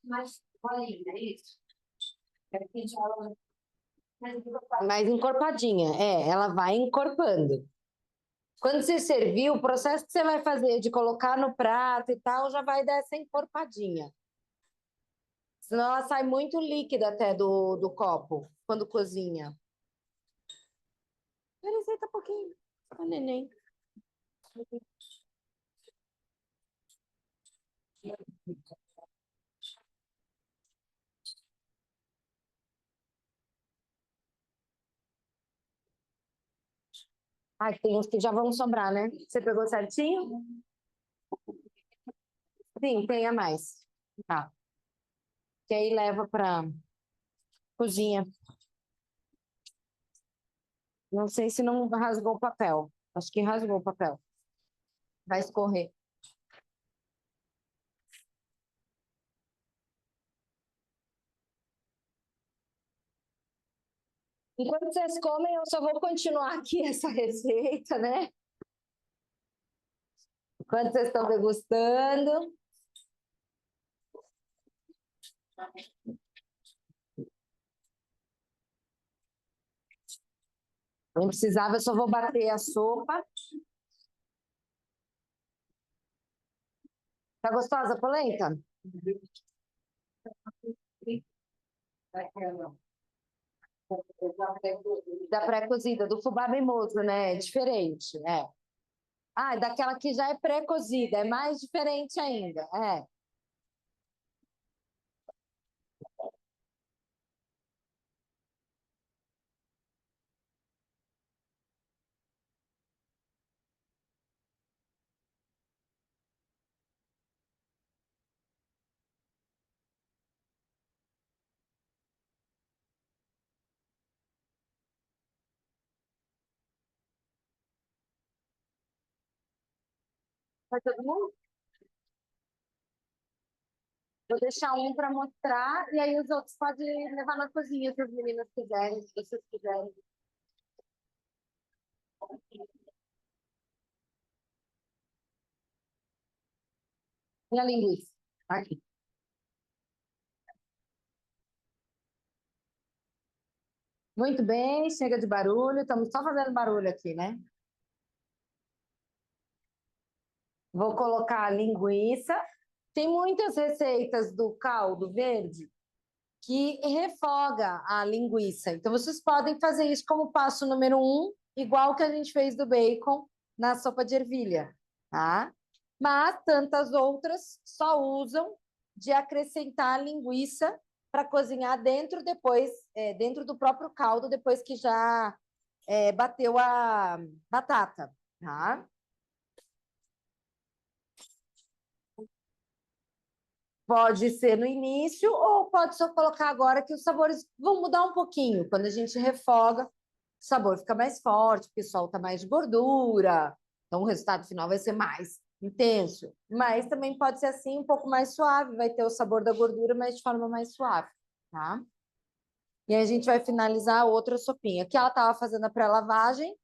Mas, olha aí, é isso. É que a gente fala, Mais encorpadinha. Ela vai encorpando. Quando você servir, o processo que você vai fazer de colocar no prato e tal, já vai dar essa encorpadinha. Senão ela sai muito líquida até do copo, quando cozinha. Receita um pouquinho. Ó, neném. Ai, tem uns que já vão sobrar, né? Você pegou certinho? Sim, tem a mais. Tá. Que aí leva pra cozinha. Não sei se não rasgou o papel. Acho que rasgou o papel. Vai escorrer. Enquanto vocês comem, eu só vou continuar aqui essa receita, né? Enquanto vocês estão degustando. Não precisava, eu só vou bater a sopa. Tá gostosa a polenta? Daquela. Da pré-cozida, do fubá mimoso, né? É diferente, é. Ah, daquela que já é pré-cozida, é mais diferente ainda, é. Vai todo mundo? Vou deixar um para mostrar e aí os outros podem levar na cozinha se as meninas quiserem, se vocês quiserem. E a linguiça? Aqui. Muito bem, chega de barulho, estamos só fazendo barulho aqui, né? Vou colocar a linguiça. Tem muitas receitas do caldo verde que refoga a linguiça. Então, vocês podem fazer isso como passo número um, igual que a gente fez do bacon na sopa de ervilha, tá? Mas tantas outras só usam de acrescentar a linguiça para cozinhar dentro depois, dentro do próprio caldo, depois que já bateu a batata, tá? Pode ser no início ou pode só colocar agora que os sabores vão mudar um pouquinho. Quando a gente refoga, o sabor fica mais forte, porque solta mais gordura. Então o resultado final vai ser mais intenso. Mas também pode ser assim um pouco mais suave, vai ter o sabor da gordura, mas de forma mais suave, tá? E aí a gente vai finalizar a outra sopinha. Que ela estava fazendo a pré-lavagem.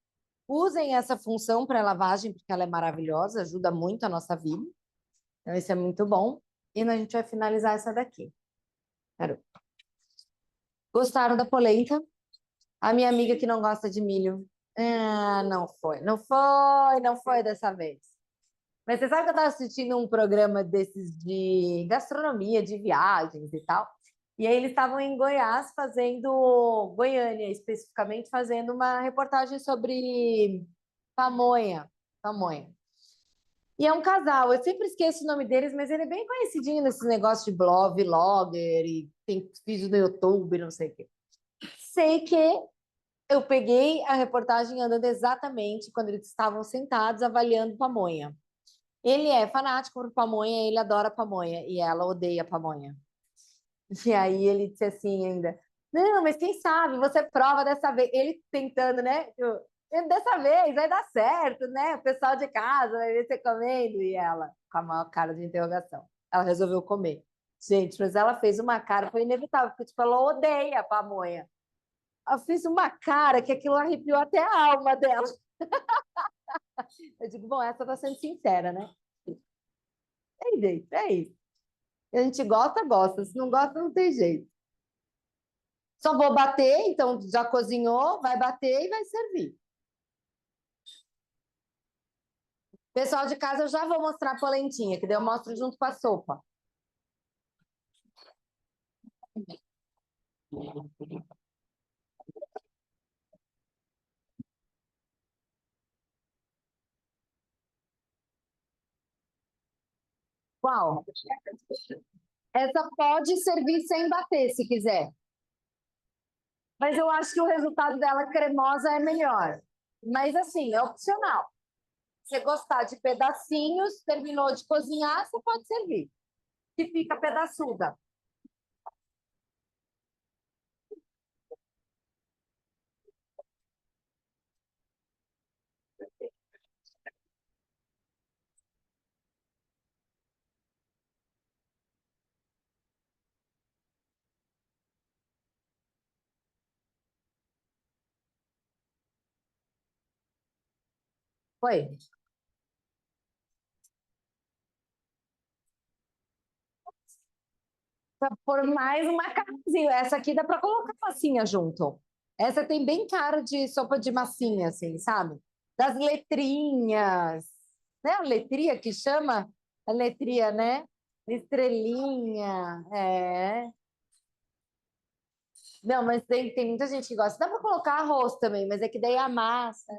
Usem essa função pré-lavagem, porque ela é maravilhosa, ajuda muito a nossa vida. Então, isso é muito bom. E a gente vai finalizar essa daqui. Quero. Gostaram da polenta? A minha amiga que não gosta de milho. Ah, não foi. Não foi, não foi dessa vez. Mas você sabe que eu estava assistindo um programa desses de gastronomia, de viagens e tal. E aí eles estavam em Goiás fazendo, Goiânia especificamente, fazendo uma reportagem sobre pamonha. Pamonha. E é um casal, eu sempre esqueço o nome deles, mas ele é bem conhecidinho nesses negócios de blog, vlogger, e tem vídeo no YouTube, não sei o quê. Sei que eu peguei a reportagem andando exatamente quando eles estavam sentados avaliando pamonha. Ele é fanático por pamonha, ele adora pamonha, e ela odeia pamonha. E aí ele disse assim ainda, não, mas quem sabe, você prova dessa vez. Ele tentando, né? Dessa vez vai dar certo, né? O pessoal de casa vai ver você comendo. E ela, com a maior cara de interrogação, ela resolveu comer. Gente, mas ela fez uma cara, foi inevitável, porque tipo, ela odeia a pamonha. Ela fez uma cara que aquilo arrepiou até a alma dela. Eu digo, bom, essa tá sendo sincera, né? Tem jeito, é isso. A gente gosta, gosta. Se não gosta, não tem jeito. Só vou bater, então já cozinhou, vai bater e vai servir. Pessoal de casa, eu já vou mostrar a polentinha, que daí eu mostro junto com a sopa. Qual? Essa pode servir sem bater, se quiser. Mas eu acho que o resultado dela cremosa é melhor. Mas assim, é opcional. Se você gostar de pedacinhos, terminou de cozinhar, você pode servir. Que fica pedaçuda. Foi. Para pôr mais uma macarrãozinho. Essa aqui dá para colocar massinha junto. Essa tem bem cara de sopa de massinha, assim, sabe? Das letrinhas. Né? A letria que chama. A letria, né? Estrelinha, é. Não, mas tem muita gente que gosta. Dá para colocar arroz também, mas é que daí a massa.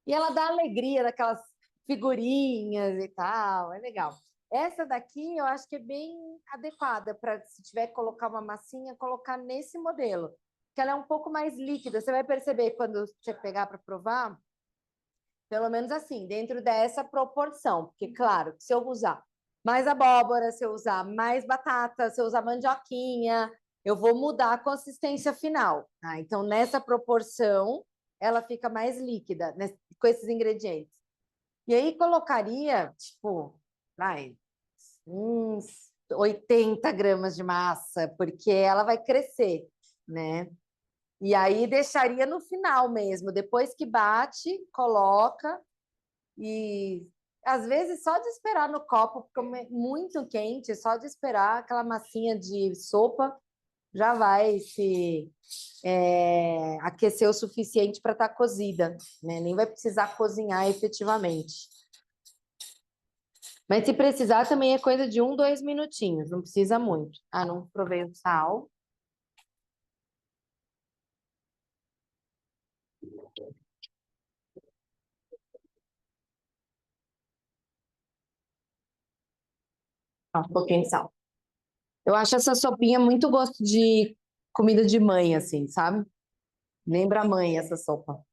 E ela dá alegria daquelas figurinhas e tal, é legal. Essa daqui eu acho que é bem adequada para, se tiver que colocar uma massinha, colocar nesse modelo, que ela é um pouco mais líquida. Você vai perceber quando você pegar para provar, pelo menos assim, dentro dessa proporção. Porque, claro, se eu usar mais abóbora, se eu usar mais batata, se eu usar mandioquinha, eu vou mudar a consistência final. Tá? Então, nessa proporção, ela fica mais líquida, né, com esses ingredientes. E aí colocaria, tipo, vai, uns 80 gramas de massa, porque ela vai crescer, né? E aí deixaria no final mesmo, depois que bate, coloca e às vezes só de esperar no copo, porque muito quente, só de esperar aquela massinha de sopa já vai se aquecer o suficiente para estar cozida, né? Nem vai precisar cozinhar efetivamente. Mas se precisar também é coisa de 1, 2 minutinhos, não precisa muito. Ah, não provei o sal. Ah, um pouquinho de sal. Eu acho essa sopinha muito gosto de comida de mãe, assim, sabe? Lembra a mãe essa sopa.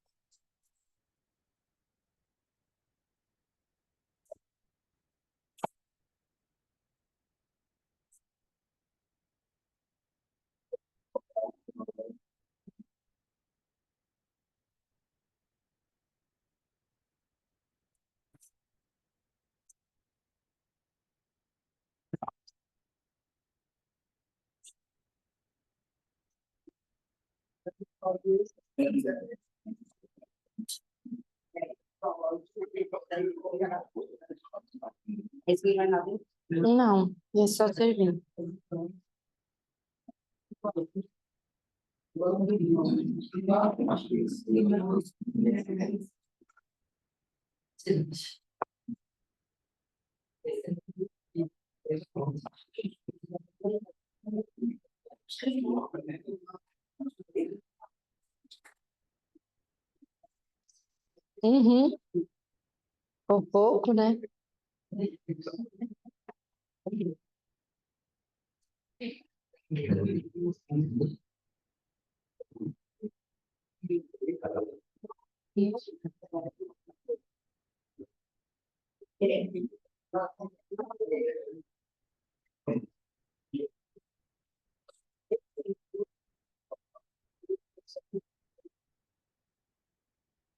Não, é só servir. Uhum, por pouco, né?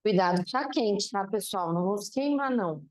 Cuidado, tá quente, tá, pessoal? Não vamos queimar, não.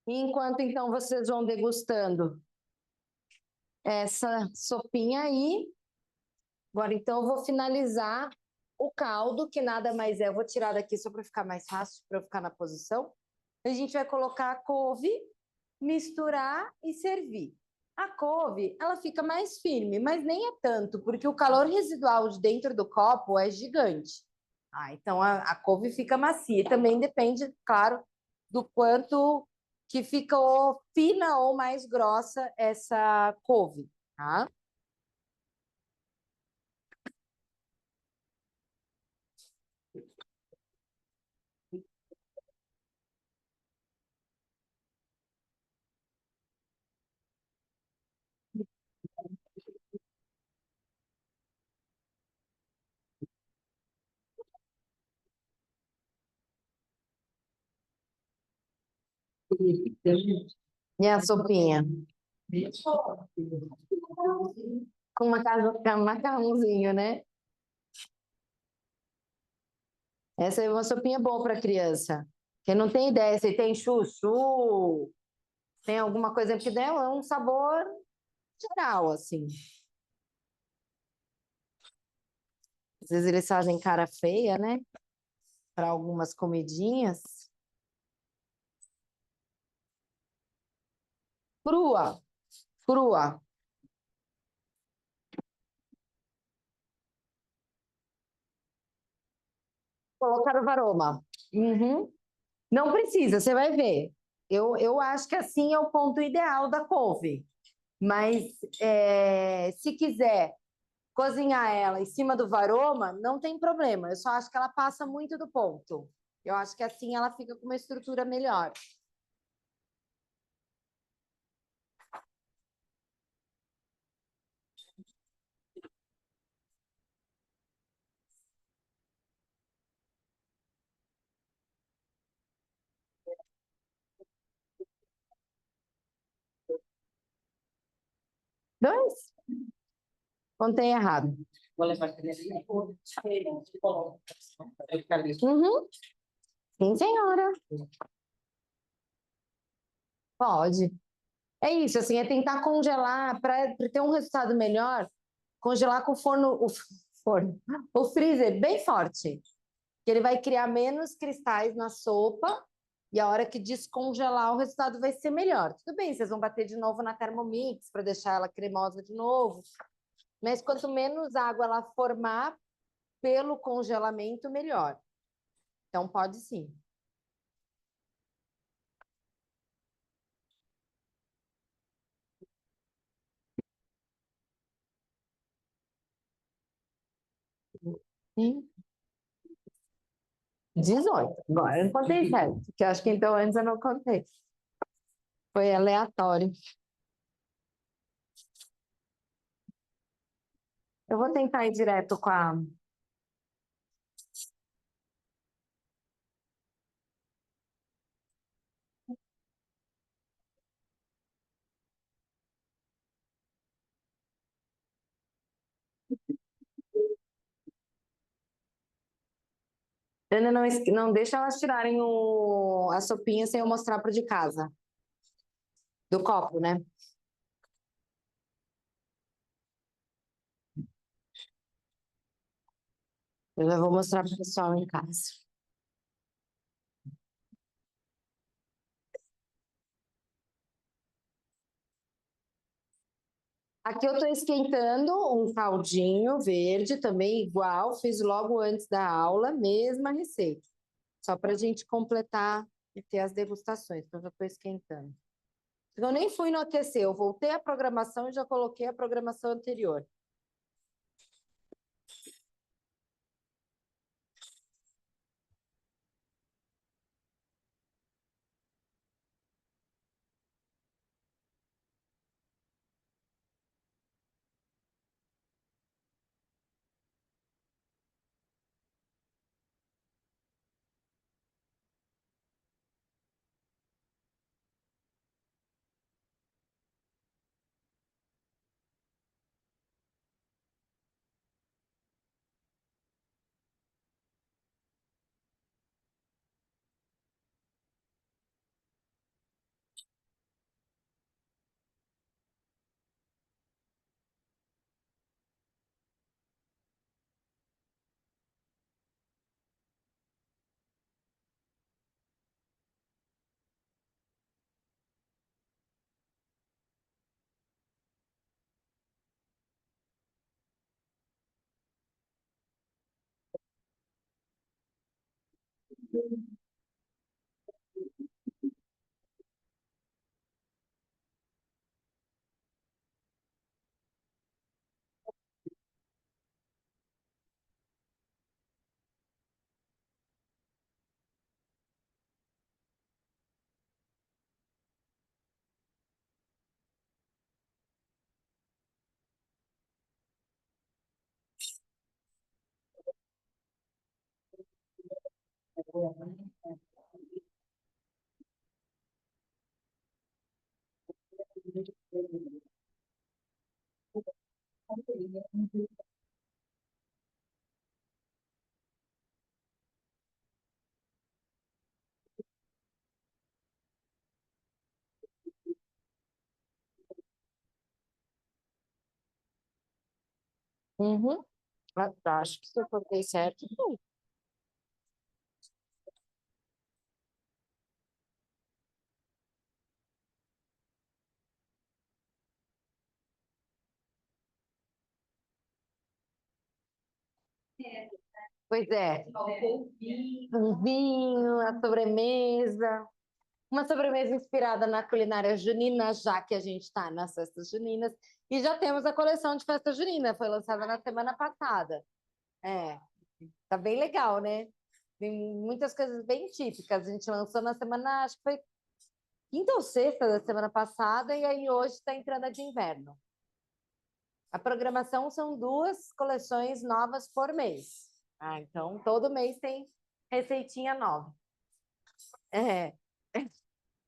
E enquanto, então, vocês vão degustando essa sopinha aí, agora, então, eu vou finalizar o caldo, que nada mais é. Eu vou tirar daqui só para ficar mais fácil, para eu ficar na posição. A gente vai colocar a couve, misturar e servir. A couve, ela fica mais firme, mas nem é tanto, porque o calor residual de dentro do copo é gigante. Ah, então a couve fica macia. E também depende, claro, do quanto que ficou fina ou mais grossa essa couve, tá? E a sopinha? Com macarrãozinho, né? Essa é uma sopinha boa para criança. Quem não tem ideia, você tem chuchu, Tem alguma coisa que dela, é um sabor geral, assim. Às vezes eles fazem cara feia, né? Para algumas comidinhas. Crua, crua. Colocar o varoma. Uhum. Não precisa, você vai ver. Eu acho que assim é o ponto ideal da couve. Mas se quiser cozinhar ela em cima do varoma, não tem problema. Eu só acho que ela passa muito do ponto. Eu acho que assim ela fica com uma estrutura melhor. Dois? Contei errado. Vou levar a canelinha. Eu ficar ali. Uhum. Sim, senhora. Pode. É isso, assim, é tentar congelar para ter um resultado melhor, congelar com forno, o freezer bem forte, que ele vai criar menos cristais na sopa e a hora que descongelar o resultado vai ser melhor. Tudo bem, vocês vão bater de novo na Thermomix para deixar ela cremosa de novo, mas quanto menos água ela formar pelo congelamento, melhor. Então pode sim. Sim. 18. Agora eu não contei certo, porque eu acho que então antes eu não contei. Foi aleatório. Eu vou tentar ir direto com a. Ana, não deixa elas tirarem a sopinha sem eu mostrar pro de casa. Do copo, né? Eu já vou mostrar pro pessoal em casa. Aqui eu estou esquentando um caldinho verde, também igual, fiz logo antes da aula, mesma receita. Só para a gente completar e ter as degustações, então eu já estou esquentando. Eu nem fui no aquecer, eu voltei à programação e já coloquei a programação anterior. Uhum. Acho que se eu coloquei certo. Pois é. Um vinho, a sobremesa. Uma sobremesa inspirada na culinária junina, já que a gente está nas festas juninas. E já temos a coleção de festa junina, foi lançada na semana passada. É, tá bem legal, né? Tem muitas coisas bem típicas. A gente lançou na semana, acho que foi quinta ou sexta da semana passada, e aí hoje está entrando a de inverno. A programação são 2 coleções novas por mês. Então, todo mês tem receitinha nova. É,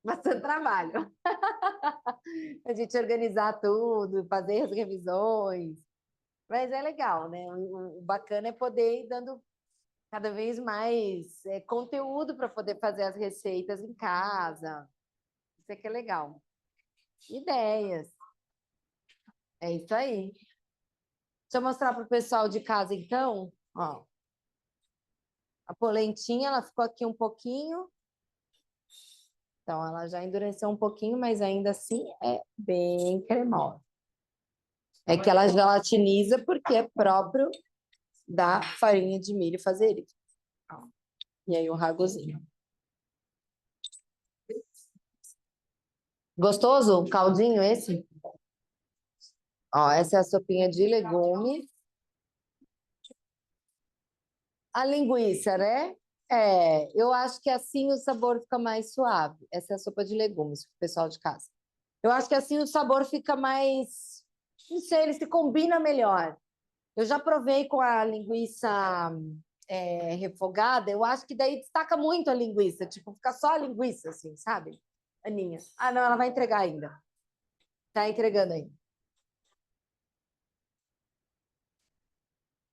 bastante trabalho. A gente organizar tudo, fazer as revisões. Mas é legal, né? O bacana é poder ir dando cada vez mais conteúdo para poder fazer as receitas em casa. Isso é que é legal. Ideias. É isso aí. Deixa eu mostrar para o pessoal de casa, então. Ó, a polentinha, ela ficou aqui um pouquinho. Então, ela já endureceu um pouquinho, mas ainda assim é bem cremosa. É que ela gelatiniza porque é próprio da farinha de milho fazer isso. Ó, e aí o ragozinho. Gostoso o caldinho esse? Ó, essa é a sopinha de legumes. A linguiça, né? Eu acho que assim o sabor fica mais suave. Essa é a sopa de legumes, pro pessoal de casa. Eu acho que assim o sabor fica mais. Não sei, ele se combina melhor. Eu já provei com a linguiça refogada, eu acho que daí destaca muito a linguiça, tipo, fica só a linguiça, assim, sabe? Aninha. Ah, não, ela vai entregar ainda. Tá entregando ainda.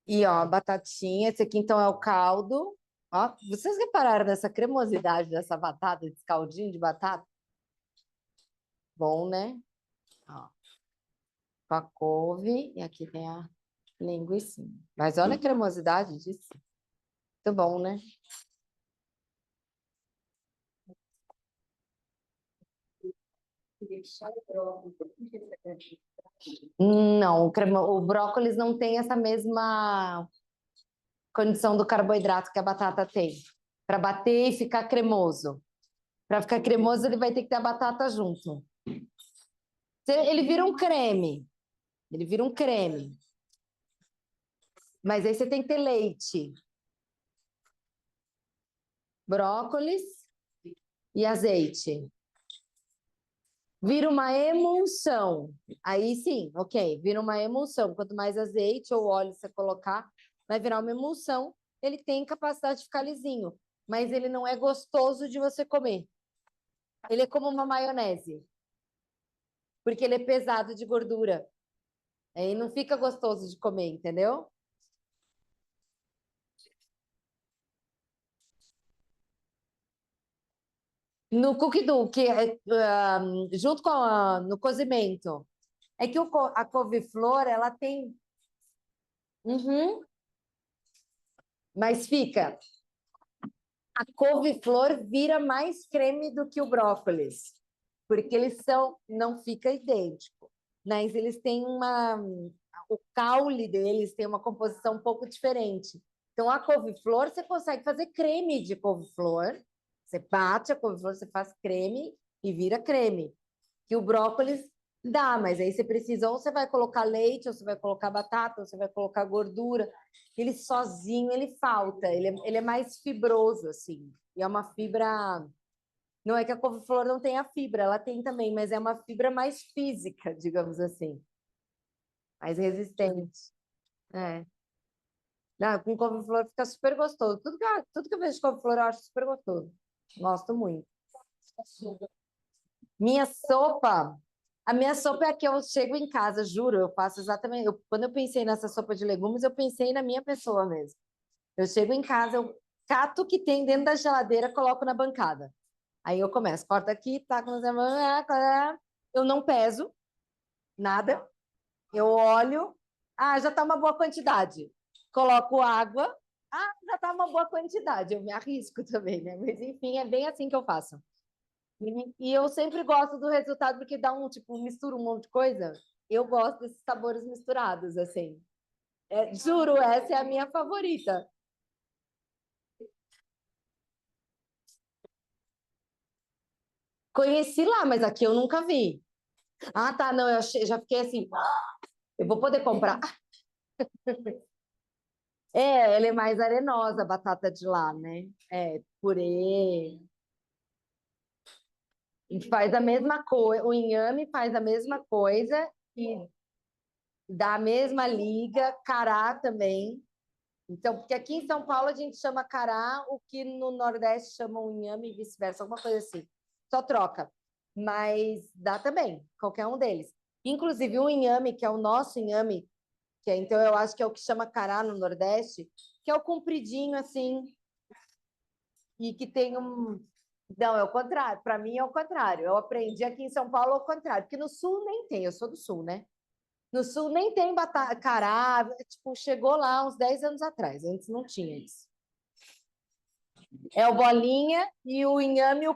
E, ó, batatinha. Esse aqui, então, é o caldo. Ó, vocês repararam nessa cremosidade dessa batata, desse caldinho de batata? Bom, né? Ó, com a couve. E aqui tem a linguiça. Mas olha a cremosidade disso. Muito bom, né? Não, o brócolis não tem essa mesma condição do carboidrato que a batata tem. Para bater e ficar cremoso. Para ficar cremoso, ele vai ter que ter a batata junto. Ele vira um creme. Ele vira um creme. Mas aí você tem que ter leite, brócolis e azeite. Vira uma emulsão. Aí sim, ok, vira uma emulsão. Quanto mais azeite ou óleo você colocar, vai virar uma emulsão. Ele tem capacidade de ficar lisinho, mas ele não é gostoso de você comer. Ele é como uma maionese, porque ele é pesado de gordura. Aí não fica gostoso de comer, entendeu? No cookie dough, junto com no cozimento, é que a couve-flor, ela tem. Uhum, mas fica. A couve-flor vira mais creme do que o brócolis, porque eles são, não fica idêntico, mas eles têm o caule deles tem uma composição um pouco diferente. Então, a couve-flor, você consegue fazer creme de couve-flor, você bate a couve-flor, você faz creme e vira creme. Que o brócolis dá, mas aí você precisa, ou você vai colocar leite, ou você vai colocar batata, ou você vai colocar gordura. Ele sozinho, ele falta, ele é mais fibroso, assim. E é uma fibra. Não é que a couve-flor não tenha fibra, ela tem também, mas é uma fibra mais física, digamos assim, mais resistente. É. Não, com couve-flor fica super gostoso. Tudo que eu vejo de couve-flor eu acho super gostoso. Gosto muito. Minha sopa, a minha sopa é a que eu chego em casa, juro, eu faço exatamente. Quando eu pensei nessa sopa de legumes, eu pensei na minha pessoa mesmo. Eu chego em casa, eu cato o que tem dentro da geladeira, coloco na bancada. Aí eu começo, corta aqui, tá com eu não peso nada, eu olho, Ah, já tá uma boa quantidade. Coloco água. Ah, já tá uma boa quantidade. Eu me arrisco também, né? Mas enfim, é bem assim que eu faço. E eu sempre gosto do resultado porque dá um, tipo, mistura um monte de coisa. Eu gosto desses sabores misturados, assim. Juro, essa é a minha favorita. Conheci lá, mas aqui eu nunca vi. Ah, tá, não, já fiquei assim, eu vou poder comprar. Ela é mais arenosa, a batata de lá, né? Purê. E faz a mesma coisa, o inhame faz a mesma coisa e dá a mesma liga, cará também. Então, porque aqui em São Paulo a gente chama cará, o que no Nordeste chamam inhame e vice-versa, alguma coisa assim. Só troca. Mas dá também, qualquer um deles. Inclusive o inhame, que é o nosso inhame, então eu acho que é o que chama cará no Nordeste, que é o compridinho assim, e que tem um. Não, é o contrário. Para mim é o contrário. Eu aprendi aqui em São Paulo ao contrário, porque no Sul nem tem, eu sou do Sul, né? No Sul nem tem batata, cará, tipo, chegou lá uns 10 anos atrás, antes não tinha isso. É o bolinha e o inhame.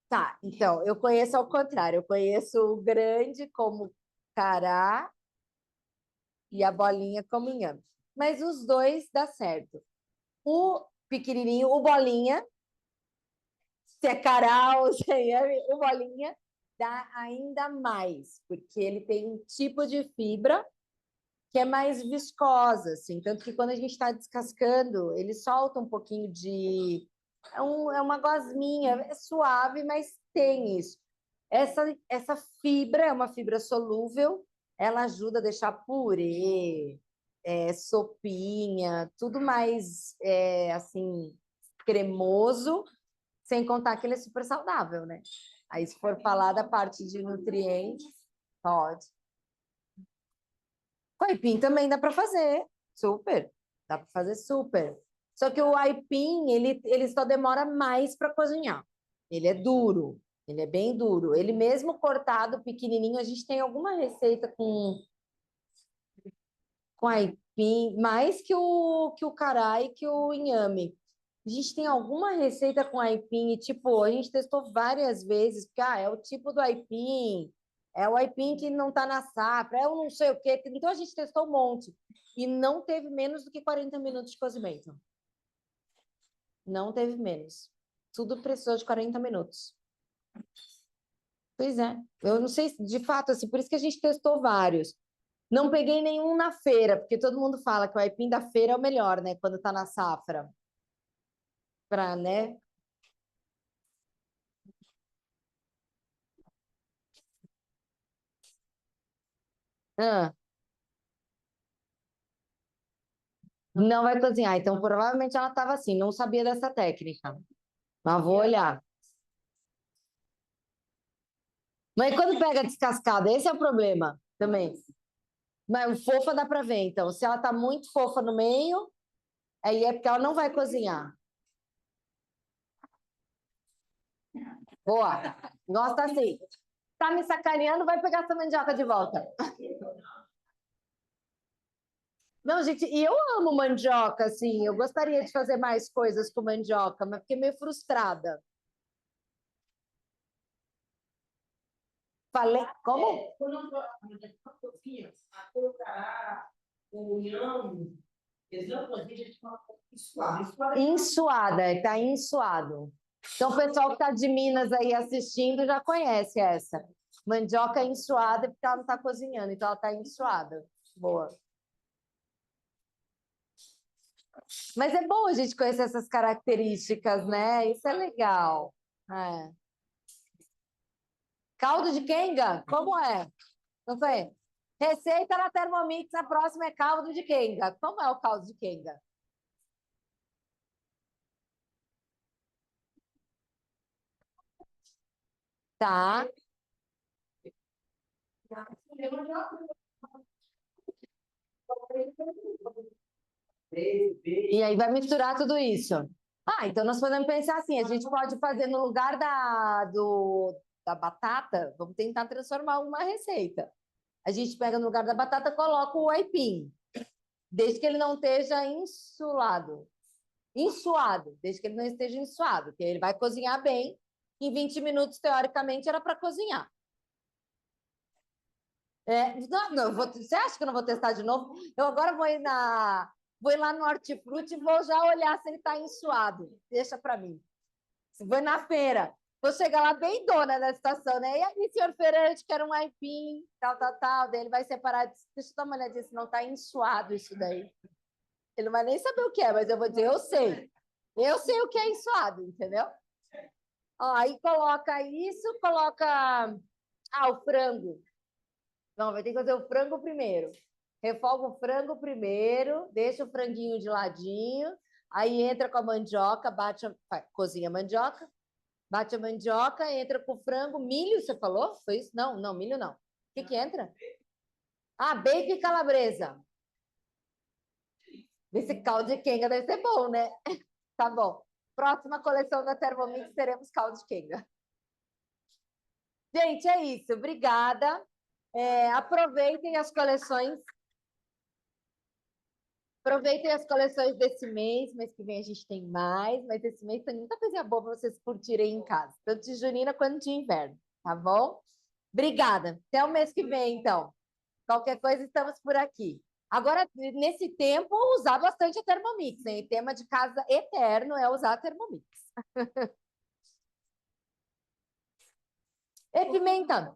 Tá, então, eu conheço ao contrário, eu conheço o grande como cará e a bolinha como inhame. Mas os dois dá certo. O pequenininho, o bolinha, se é cará ou se é inhame, o bolinha dá ainda mais, porque ele tem um tipo de fibra que é mais viscosa, assim, tanto que quando a gente está descascando, ele solta um pouquinho de. É uma gosminha, é suave, mas tem isso. Essa fibra é uma fibra solúvel, ela ajuda a deixar purê, sopinha, tudo mais, assim, cremoso, sem contar que ele é super saudável, né? Aí, se for falar da parte de nutrientes, pode. Com aipim também dá para fazer, super. Dá para fazer super. Só que o aipim, ele só demora mais para cozinhar. Ele é duro, ele é bem duro. Ele mesmo cortado pequenininho, a gente tem alguma receita com aipim, mais que o cará e que o inhame. A gente tem alguma receita com aipim e, tipo, a gente testou várias vezes, porque, é o tipo do aipim, é o aipim que não tá na safra, é o não sei o quê. Então, a gente testou um monte. E não teve menos do que 40 minutos de cozimento. Não teve menos. Tudo precisou de 40 minutos. Pois é. Eu não sei, de fato, assim, por isso que a gente testou vários. Não peguei nenhum na feira, porque todo mundo fala que o aipim da feira é o melhor, né? Quando tá na safra. Pra, né? Ah, não vai cozinhar. Então, provavelmente ela estava assim, não sabia dessa técnica. Mas vou olhar. Mas quando pega descascada, esse é o problema também. Mas o fofa dá para ver. Então, se ela tá muito fofa no meio, aí é porque ela não vai cozinhar. Boa. Gosta assim. Tá me sacaneando, vai pegar essa mandioca de volta. Não, gente, e eu amo mandioca, assim. Eu gostaria de fazer mais coisas com mandioca, mas fiquei meio frustrada. Falei, como? Quando a cozinha, a colocar o inhame, eles não cozinham, a gente fala suave. Insuada, tá insuado. Então, o pessoal que está de Minas aí assistindo já conhece essa. Mandioca insuada porque ela não está cozinhando, então ela está insuada. Boa. Mas é bom a gente conhecer essas características, né? Isso é legal. É. Caldo de quenga? Como é? Não sei. Receita na Thermomix, a próxima é caldo de quenga. Como é o caldo de quenga? Tá. E aí vai misturar tudo isso. Ah, então nós podemos pensar assim, a gente pode fazer no lugar da batata, vamos tentar transformar uma receita. a gente pega no lugar da batata, coloca o aipim, desde que ele não esteja insulado. Insuado, desde que ele não esteja insuado, que ele vai cozinhar bem. Em 20 minutos, teoricamente, era para cozinhar. Você acha que eu não vou testar de novo? Eu agora vou ir lá no Hortifruti e vou já olhar se ele está ensuado. Deixa para mim. Vou na feira. Vou chegar lá bem dona da estação, né? E aí, senhor feirante, quero um aipim, tal. Daí ele vai separar. Deixa eu dar uma olhadinha se não está ensuado isso daí. Ele não vai nem saber o que é, mas eu vou dizer, eu sei. Eu sei o que é ensoado, entendeu? Ó, aí coloca isso, coloca... o frango. Não, vai ter que fazer o frango primeiro. Refoga o frango primeiro, deixa o franguinho de ladinho, aí entra com a mandioca, cozinha a mandioca, bate a mandioca, entra com o frango, milho, você falou? Foi isso? Não, milho não. O que entra? Bacon e calabresa. Esse caldo de quenga deve ser bom, né? Tá bom. Próxima coleção da Thermomix, teremos caldo de quenga. Gente, é isso. Obrigada. Aproveitem as coleções. Aproveitem as coleções desse mês. Mês que vem a gente tem mais, mas esse mês tem muita coisa boa para vocês curtirem em casa, tanto de junina quanto de inverno, tá bom? Obrigada. Até o mês que vem, então. Qualquer coisa, estamos por aqui. Agora, nesse tempo, usar bastante a Thermomix, hein? Tema de casa eterno é usar a Thermomix. E pimenta.